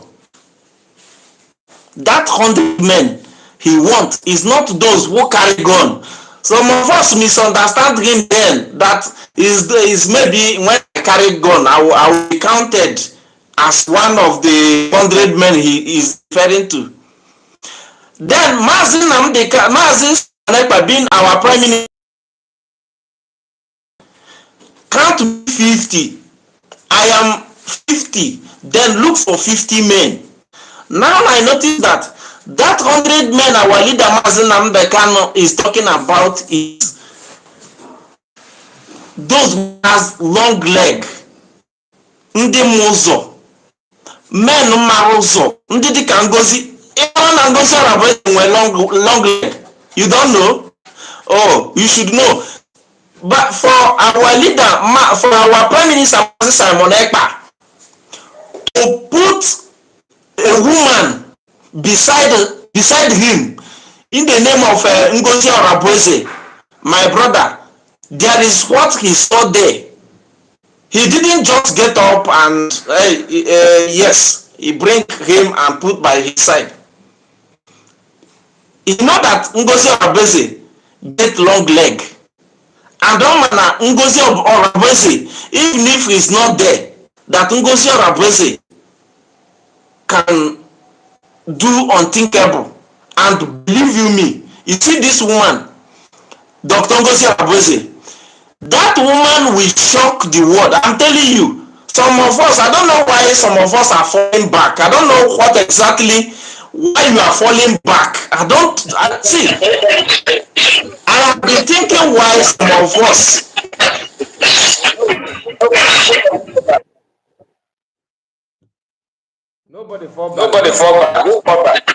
That 100 men he wants is not those who carry gun. Some of us misunderstand him then, that is maybe when I carry gun, I will be counted as one of the 100 men he is referring to. Then Mazin Sanepa being our prime minister, count me 50. I am 50. Then look for 50 men. Now I notice that that 100 men our leader Mazin Kanu is talking about is those who has long leg, ndị mụzọ, men mara ụzọ, ndị dịka Ngozi. Ịma na Ngozi Ọrabụ nwere long leg. You don't know? Oh, you should know. But for our leader, for our prime minister Simon Ekpa, to put a woman beside him in the name of Ngozi Orabueze, my brother, there is what he saw there. He didn't just get up and yes, he bring him and put by his side. You know that Ngozi Orabueze get long leg, and na Ngozi Orabueze, even if he's not there, that Ngozi Orabueze can do unthinkable. And believe you me, you see this woman, Dr. Ngozi Orabueze, that woman will shock the world. I'm telling you, some of us, I don't know why some of us are falling back. I don't know what exactly why you are falling back. See, I have been thinking why some of us. Nobody fall back. Nobody fall back. Who fall back?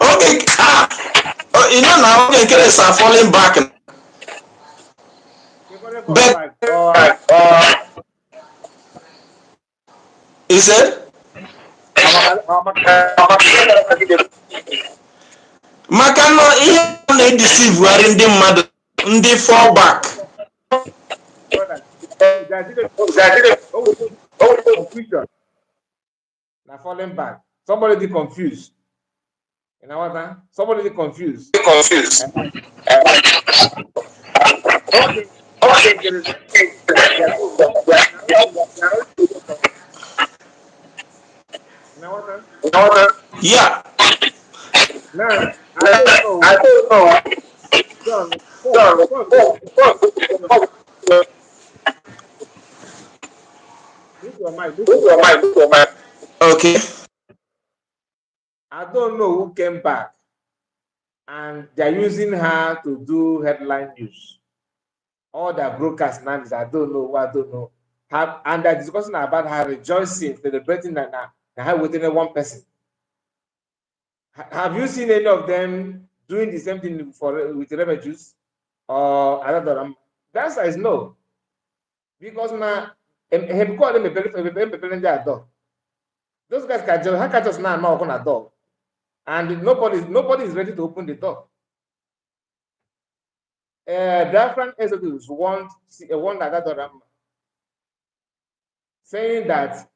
Okay. You know now, okay, kids are falling back. Nobody fall But back. he said, maka na ihe na-edeceive were ndị mmadụ, ndị fall back. Brother, confusion. Now falling back. Somebody be confused. You know what? Huh? Somebody be confused. Confused. Okay. You know what? Huh? Yeah. Now I don't know. John, mute your mic. Okay. I don't know who came back, and they're using her to do headline news. All the broadcast now is I don't know. And they're discussing about her rejoicing, celebrating that now her within one person. Have you seen any of them doing the same thing with refugees or another? The answer is no, because now those guys can just now knock on a door, and nobody is ready to open the door. Different executives want that saying that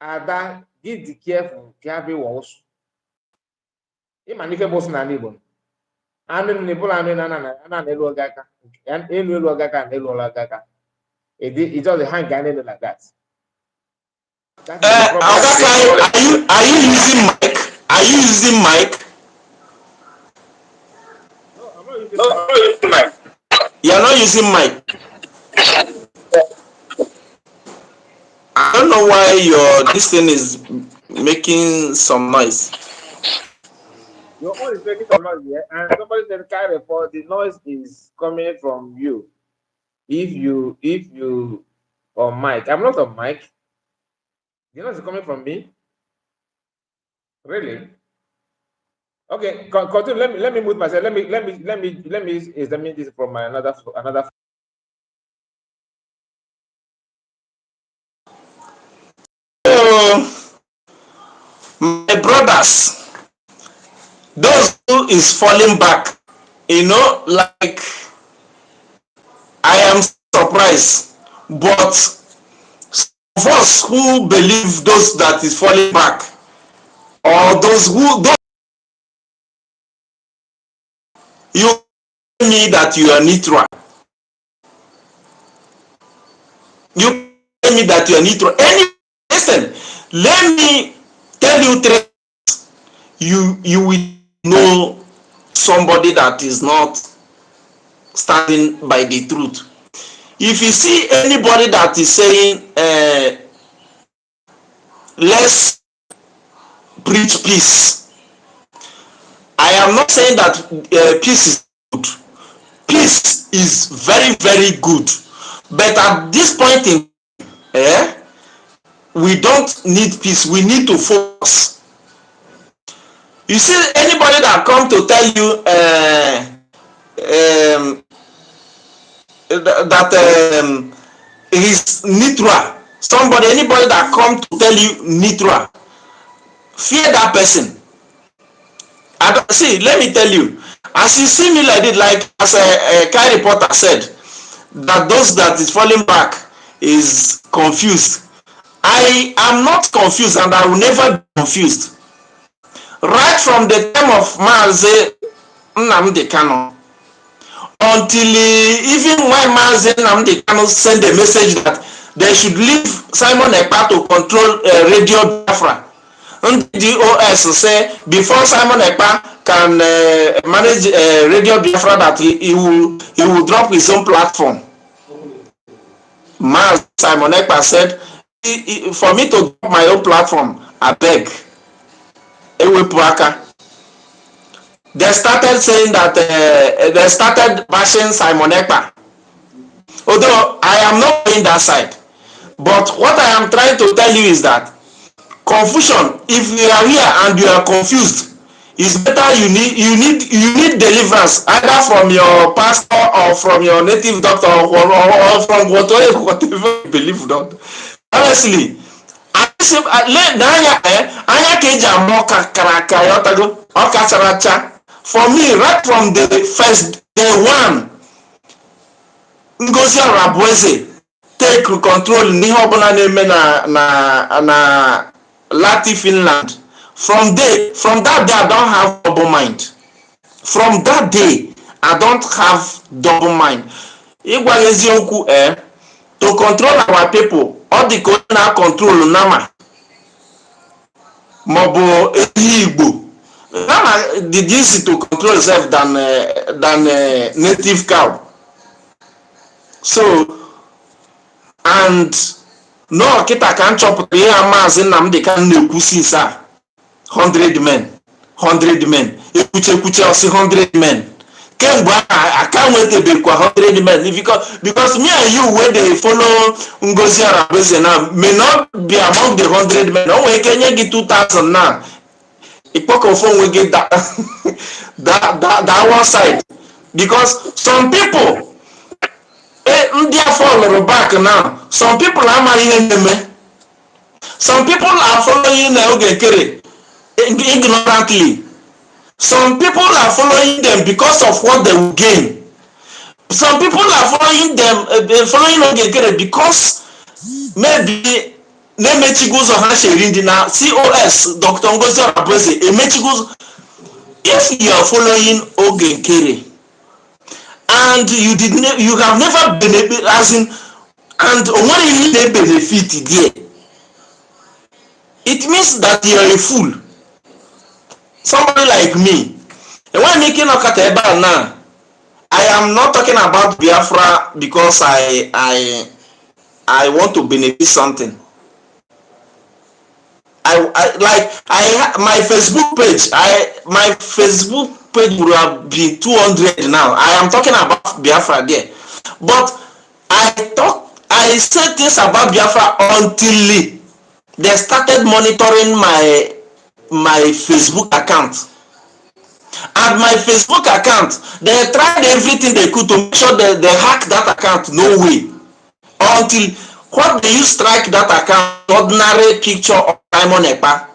Ada give the careful carry walls. Even if boss na neighbor, and neighbor na elu ogaka, and elu ogaka and elu ogaka. It just hang like that. That is the problem. Are you using mic? Are you using mic? No, I'm not using mic. You're not using mic. I don't know why this thing is making some noise. Your own is making some noise here, and somebody said carry report the noise is coming from you. If you on mic, I'm not on mic. The noise is coming from me. Really? Okay, continue. Let me mute myself. Let me examine this from my another. So, my brothers, those who is falling back, like I am surprised, but of us who believe those that is falling back, or those you tell me that you are neutral, you tell me that you are neutral. Listen, let me tell you three. You will know somebody that is not standing by the truth. If you see anybody that is saying let's preach peace, I am not saying that peace is good. Peace is very very good, but at this point in eh, we don't need peace, we need to focus. You see anybody that come to tell you um, that is neutral, anybody that come to tell you neutral, fear that person. I don't see. Let me tell you, as you see me like this, like as a Kai reporter said, that those that is falling back is confused. I am not confused, and I will never be confused. Right from the time of Mazi Nnamdi Kanu, until even when Mazi Nnamdi Kanu send a message that they should leave Simon Ekpa to control Radio Biafra. Ndị DOS say before Simon Ekpa can manage Radio Biafra, that he will drop his own platform. Simon Ekpa said, for me to drop my own platform, I beg, ewepụ aka. They started saying that they started bashing Simon Ekpa. Although I am not going that side, but what I am trying to tell you is that confusion, if you are here and you are confused, it's better you need deliverance, either from your pastor or from your native doctor, or from whatever you believe on. Honestly, anya ka eji ama ọka kara aka ya ọtago ọka chara acha. For me, right from the first day one, Ngozi Arabueze take control n'ihe ọbụla na-eme na Lati Finland. From that day I don't have double mind. From that day I don't have double mind. Ịgwa eziokwu to control our people, ọ dị ka onye na-control nama maọbụ ehi Igbo. Nama did easy to control itself than native cow. So, and no kita ka m chọpụtara ihe Maazị Nnamdi Kanu na-ekwu since 100 men ekwuche ọsị 100 men kemgbe aka nwetebekwa 100 men, because me and you wey dey follow Ngozi Arabueze now may not be among the 100 men. O nwere ike nye gị 2000 na ikpokọfọ onwe gị that one side, because some people ndị afọ lụrụ back now. Some people amaghị ihe na-eme. Some people are following Oge Kere ignorantly. Some people are following them because of what they will gain. Some people are following Oge Kere because maybe na-emechigo ụzọ ha sheri ndị na COS Dr. Ngozi Arabueze emechigo ụzọ. If you are following Oge Kere and you have never benefit, as in, and onwere ihe na-benefit there, it means that you are a fool. Somebody like me, when making Okata ebe a now, I am not talking about Biafra because I want to benefit something. My Facebook page would have been 200 now. I am talking about Biafra there, but I said things about Biafra until they started monitoring my Facebook account. And my Facebook account, they tried everything they could to make sure that they hack that account. No way. Until what they use strike that account, ordinary picture of Simon Ekpa.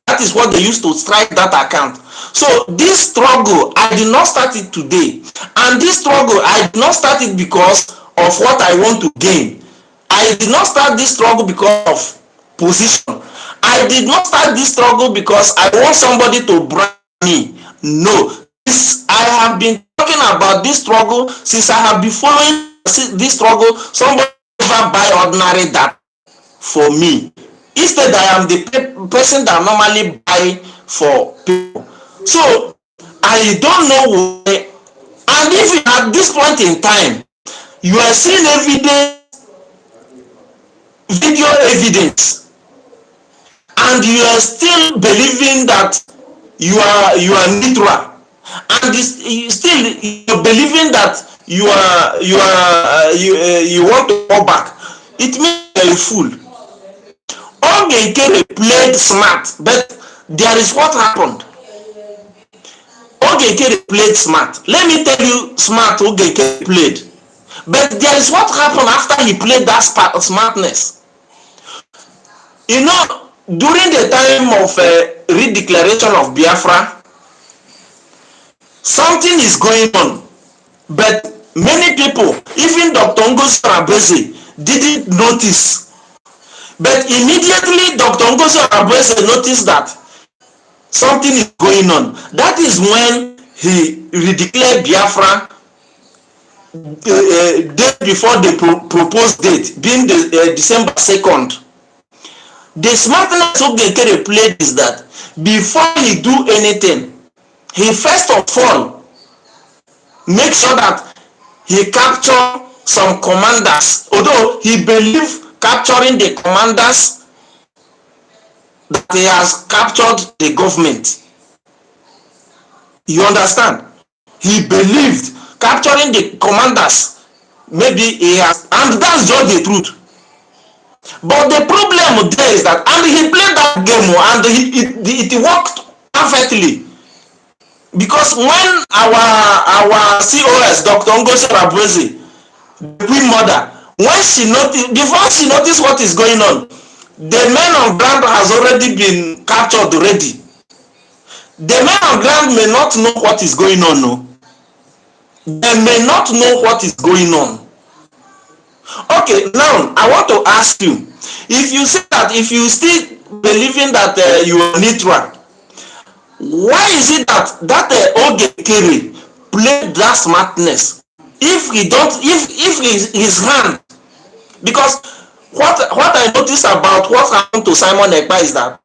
That is what they used to strike that account. So this struggle, I did not start it today. And this struggle, I did not start it because of what I want to gain. I did not start this struggle because of position. I did not start this struggle because I want somebody to brand me. No. I have been talking about this struggle since I have been following this struggle. Somebody never buy ordinary data for me. Instead, I am the person that normally buy for people. So I don't know why. And if you at this point in time you are seeing evidence, video evidence, and you are still believing that you are neutral, and you still you're believing that you want to go back, it means you're a fool. Ogekere played smart, but there is what happened. Ogekere played smart. Let me tell you smart Ogekere played. But there is what happened after he played that smartness. You know, during the time of redeclaration of Biafra, something is going on. But many people, even Dr. Ngozi Arabese, didn't notice. But immediately Dr. Ngozi Arabese noticed that something is going on. That is when he redeclared Biafra day before the proposed date, being the December 2nd. The smartness Ogekere played is that before he do anything, he first of all make sure that he capture some commanders. Although he believe capturing the commanders, that he has captured the government. You understand? He believed capturing the commanders, maybe he has, and that's just the truth. But the problem there is that, and he played that game and it worked perfectly, because when our COS Dr. Ngozi Arabese, the queen mother, when she noticed, before she noticed what is going on, the men on ground has already been captured already. The men on ground may not know what is going on. No, they may not know what is going on. Okay, now I want to ask you, if you say that, if you still believing that you are neutral, why is it that Ogekere played that smartness? If he don't, if his hand, because what I noticed about what happened to Simon Ekpa is that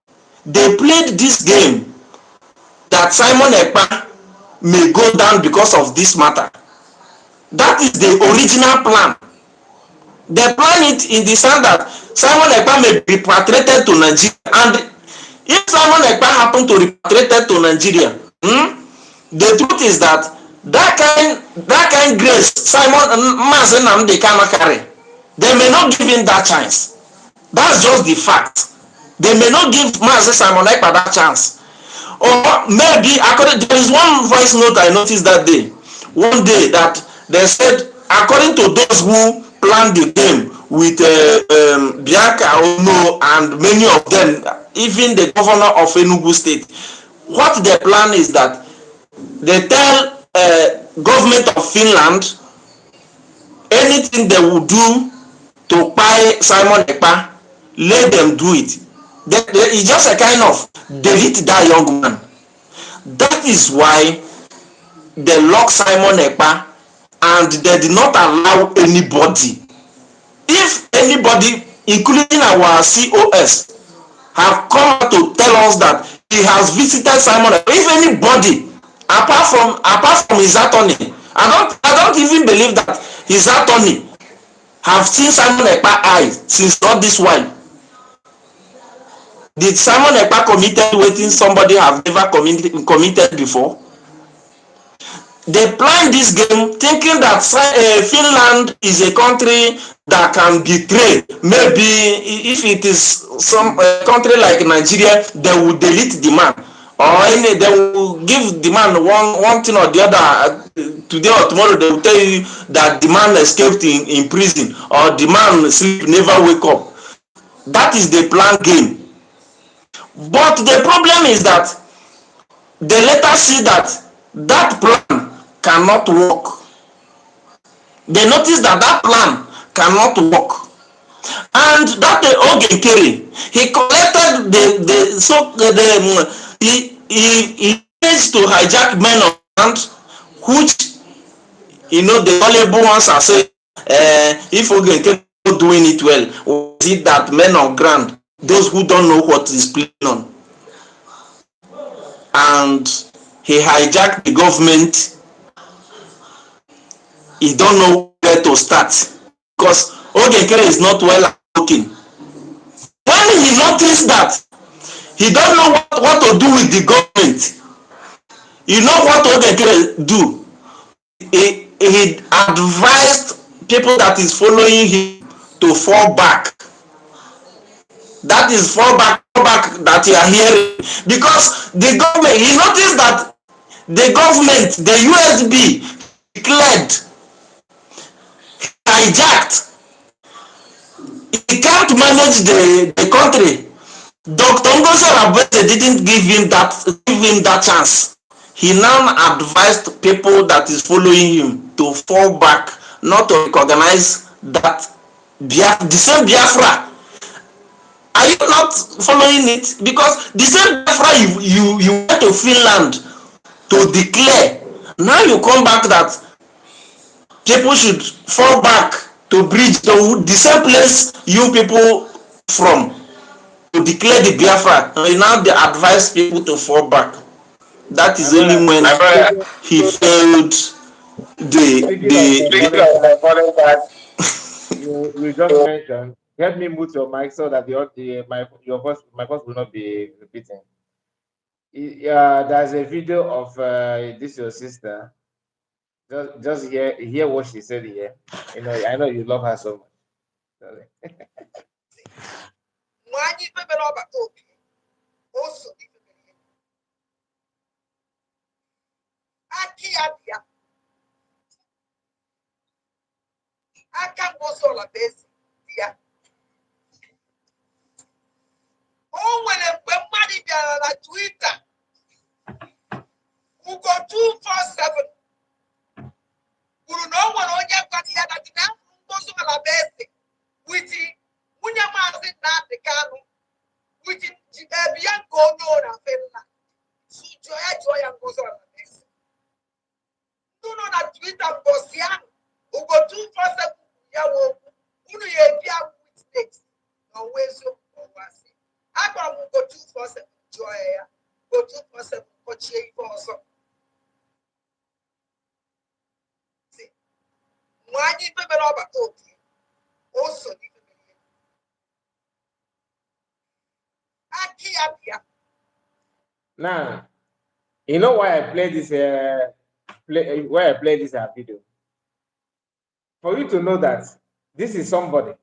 they played this game that Simon Ekpa may go down because of this matter. That is the original plan. They plan it in the sense that Simon Ekpa may be repatriated to Nigeria, and if Simon Ekpa happen to repatriated to Nigeria, the truth is that that kind grace Simon Mazen Nnamdi cannot carry. They may not give him that chance. That's just the fact. They may not give Mazen Simon Ekpa that chance. Or maybe there is one voice note I noticed that day. One day that they said, according to those who planned the game with Bianca Ono and many of them, even the governor of Enugu State, what they plan is that they tell government of Finland anything they will do to buy Simon Ekpa, let them do it. It's just a kind of delete that young man. That is why they lock Simon Ekpa and they did not allow anybody. If anybody, including our COS, have come out to tell us that he has visited Simon Ekpa, if anybody, apart from his attorney, I don't even believe that his attorney have seen Simon Ekpa eyes since all this while. Did Simon Ekpa committed wetin somebody have never committed before? They plan this game thinking that Finland is a country that can betray. Maybe if it is some country like Nigeria, they will delete the man. or any, they will give the man one thing or the other. Today or tomorrow they will tell you that the man escaped in prison, or the man sleep never wake up. That is the plan game. But the problem is that they later see that that plan cannot work. They notice that that plan cannot work, and that the Ogenkere, he collected the so he managed to hijack men of land, which, the gullible ones are saying, if Ogenkere is not doing it well, why is it that men on ground, those who don't know what is playing on, and he hijacked the government, he don't know where to start, because Ogenkere is not well looking. When he noticed that he don't know what to do with the government, you know what Ogenkere do? He advised people that is following him to fall back. That is fall back that you are hearing, because the government, he noticed that the government, the USB declared, hijacked, he can't manage the country. Dr. Ngozi Arabese didn't give him that chance. He now advised people that is following him to fall back, not to recognize that the same Biafra. Are you not following it? Because the same Biafra you went to Finland to declare, now you come back that people should fall back to bridge the same place you people from, to declare the Biafra. And now they advise people to fall back. That My is only brother, when he failed the speaking of the foreign guys, foreign guys. you just mentioned. Help me mute your mic so that my voice will not be repeating. There's a video of this your sister. Just hear what she said here. I know you love her so much. Sorry. O nwere mgbe mmadụ bịara na Twitter ugo 247 kwuru na o nwere onye gwara ya na na Ngozi Alabese witi nwunye maazị Nnamdi Kanu witi Bianca Ono na Finland jụọ ya Ngozi Alabese. Ndị nọ na Twitter mbosi ahụ ugo 247 ya wụ okwu unu ya ebi ahụ witness na ọnwa eziokwu ọwasị. Agwara m ugo 247 jụọ ya ugo 247 kpọchie ife ọzọ. Mgbe anyị mebere ọbata oke o so n'ife mere ya aki ya bịa. Now, you know why I play this why I play this video? For you to know that this is somebody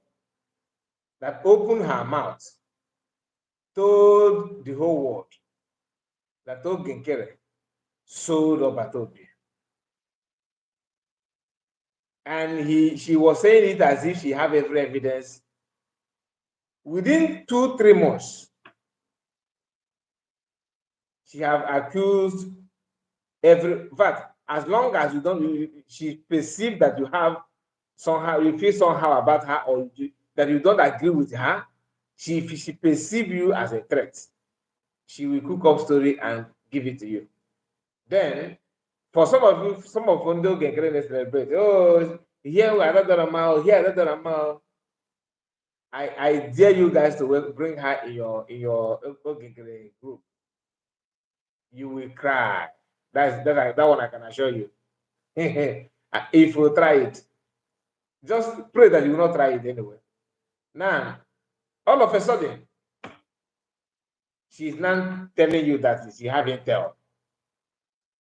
that opened her mouth, told the whole world that Ogenkere sold Obatobia. And she was saying it as if she have every evidence. Within 2-3 months, she have accused in fact, as long as she perceived that you have somehow, you feel somehow about her, or that you don't agree with her, she perceive you as a threat. She will cook up story and give it to you. Then, for some of you, some of Ondo Genkere celebrate. Oh, here we are not a mile, here another amount. I dare you guys to bring her in your Genkere group. You will cry. That one I can assure you. If you try it, just pray that you will not try it anyway. Now, all of a sudden, she's now telling you that she have intel.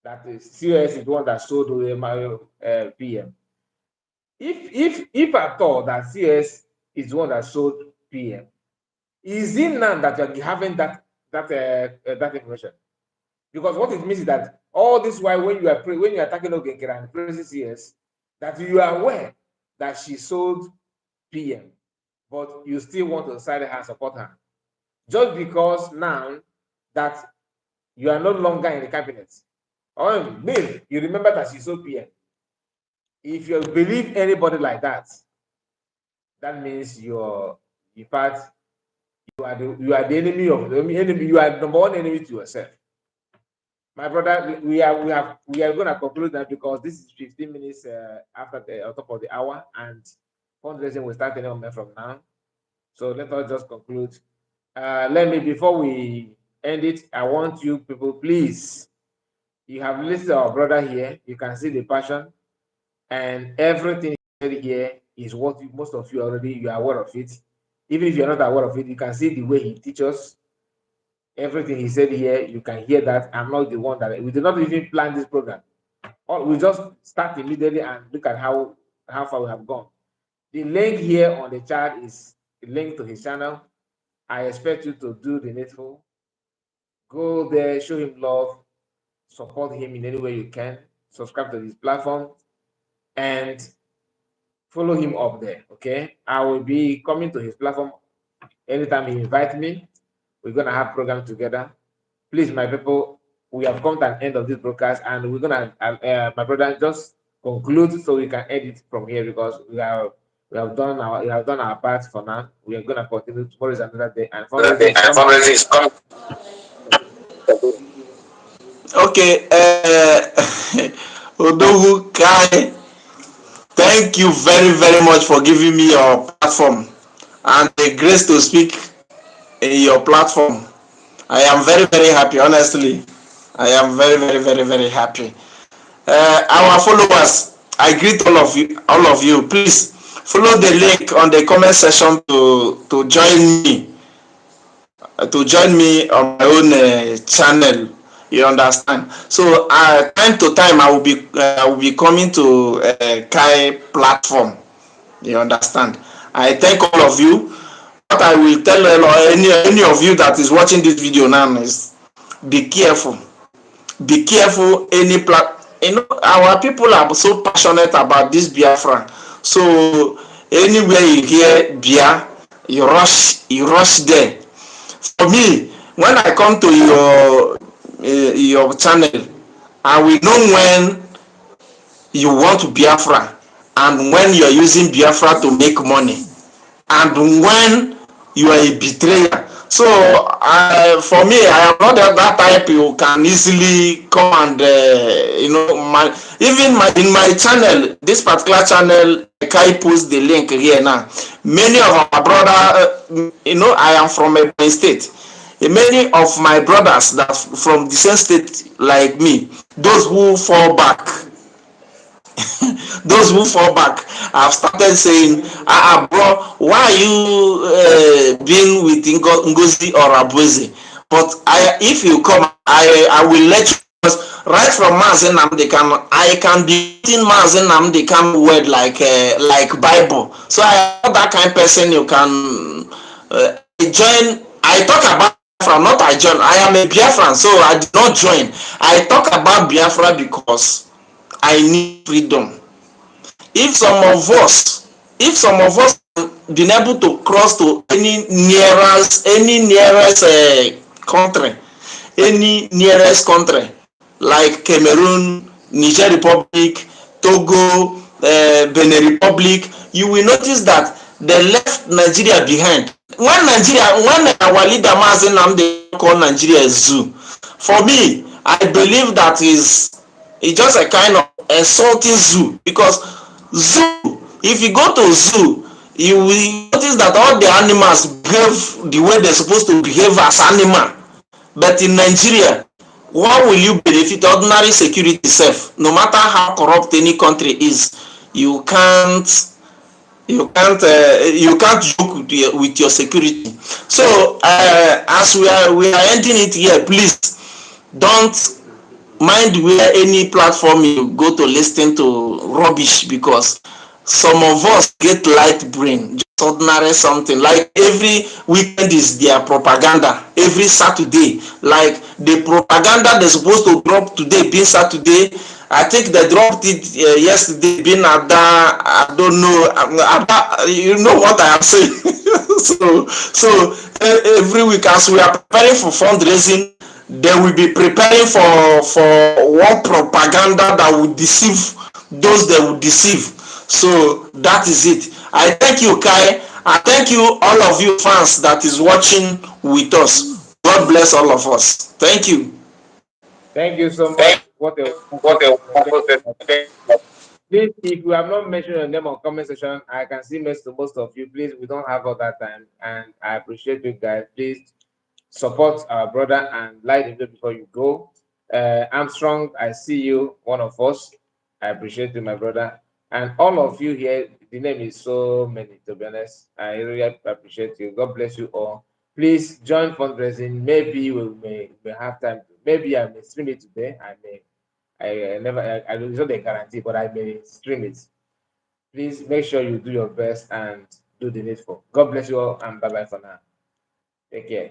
That the CS is the one that sold the PM. If at all that CS is the one that sold PM, is it now that you're having that information? Because what it means is that all this while when you are attacking Ogenkere and praises yes, that you are aware that she sold PM, but you still want to side her and support her. Just because now that you are no longer in the cabinet. Oh, Bill, you remember that she sold PM. If you believe anybody like that, that means you're in fact you are the enemy of the enemy. You are number one enemy to yourself. My brother, we are going to conclude that because this is 15 minutes after the on top of the hour, and fundraising will start any moment from now. So let us just conclude. Let me before we end it, I want you people, please. You have listened to our brother here. You can see the passion, and everything here is what most of you already you are aware of it. Even if you're not aware of it, you can see the way he teaches. Everything he said here, you can hear that. I'm not the one that we did not even plan this program. We just start immediately and look at how far we have gone. The link here on the chat is a link to his channel. I expect you to do the needful. Go there, show him love, support him in any way you can. Subscribe to his platform and follow him up there. Okay, I will be coming to his platform anytime he invites me. We're gonna have program together. Please, my people, we have come to an end of this broadcast, and we're gonna, my brother, just conclude so we can edit from here because we have done our part for now. We are gonna continue. Tomorrow is another day, and fundraising is coming. Fundraising is coming. Okay, Odogu Kai, thank you very, very much for giving me your platform and the grace to speak in your platform. I am very, very happy, honestly. I am very, very, very, very happy. Our followers, I greet all of you. All of you, please follow the link on the comment section to join me on my own channel. You understand? So time to time I will be coming to Kai platform. You understand? I thank all of you. What I will tell any of you that is watching this video now is be careful. Be careful. Our people are so passionate about this Biafra. So anywhere you hear Bia, you rush there. For me, when I come to your channel, I will know when you want Biafra and when you are using Biafra to make money and when you are a betrayer. So for me, I am not that type you can easily come and in my channel, this particular channel, Kai post the link here now. Many of our brother, I am from a state. Many of my brothers that from the same state like me, those who fall back those who fall back have started saying, bro, why are you being with Ngozi or Abueze? But if you come, I will let you. Right from Mazen Namdekam, I can be eating Mazen Namdekam word like Bible. So I am not that kind of person you can join. I talk about Biafra, not I join. I am a Biafran, so I did not join. I talk about Biafra because I need freedom. If some of us been able to cross to any nearest country like Cameroon, Niger Republic, Togo, Benin Republic, you will notice that they left Nigeria behind. When our leader Mazen Namde call Nigeria a zoo, for me, I believe that is just a kind of insulting zoo, because zoo, if you go to zoo, you will notice that all the animals behave the way they're supposed to behave as animal. But in Nigeria, what will you benefit? Ordinary security self, no matter how corrupt any country is, you can't joke with your security. So as we are ending it here, please don't mind where any platform you go to listen to rubbish, because some of us get light brain, just extraordinary something. Like every weekend is their propaganda. Every Saturday, like the propaganda they're supposed to drop today being Saturday. I think they dropped it yesterday being Ada. I don't know. Ada, you know what I am saying. So every week as we are preparing for fundraising, they will be preparing for one propaganda that will deceive those they will deceive. So that is it. I thank you, Kai. I thank you, all of you fans that is watching with us. God bless all of us. Thank you. Thank you so Thank much. What a wonderful what a session. Thank wonderful you so much. session. Please, if we have not mentioned your name on comment section, I can see most of you. Please, we don't have all that time, and I appreciate you guys. Please support our brother and light the video before you go. Armstrong, I see you, one of us. I appreciate you, my brother. And all of you here, the name is so many, to be honest. I really appreciate you. God bless you all. Please join fundraising. Maybe we may have time. Maybe I may stream it today. I never, it's not a guarantee, but I may stream it. Please make sure you do your best and do the needful. God bless you all, and bye bye for now. Take care.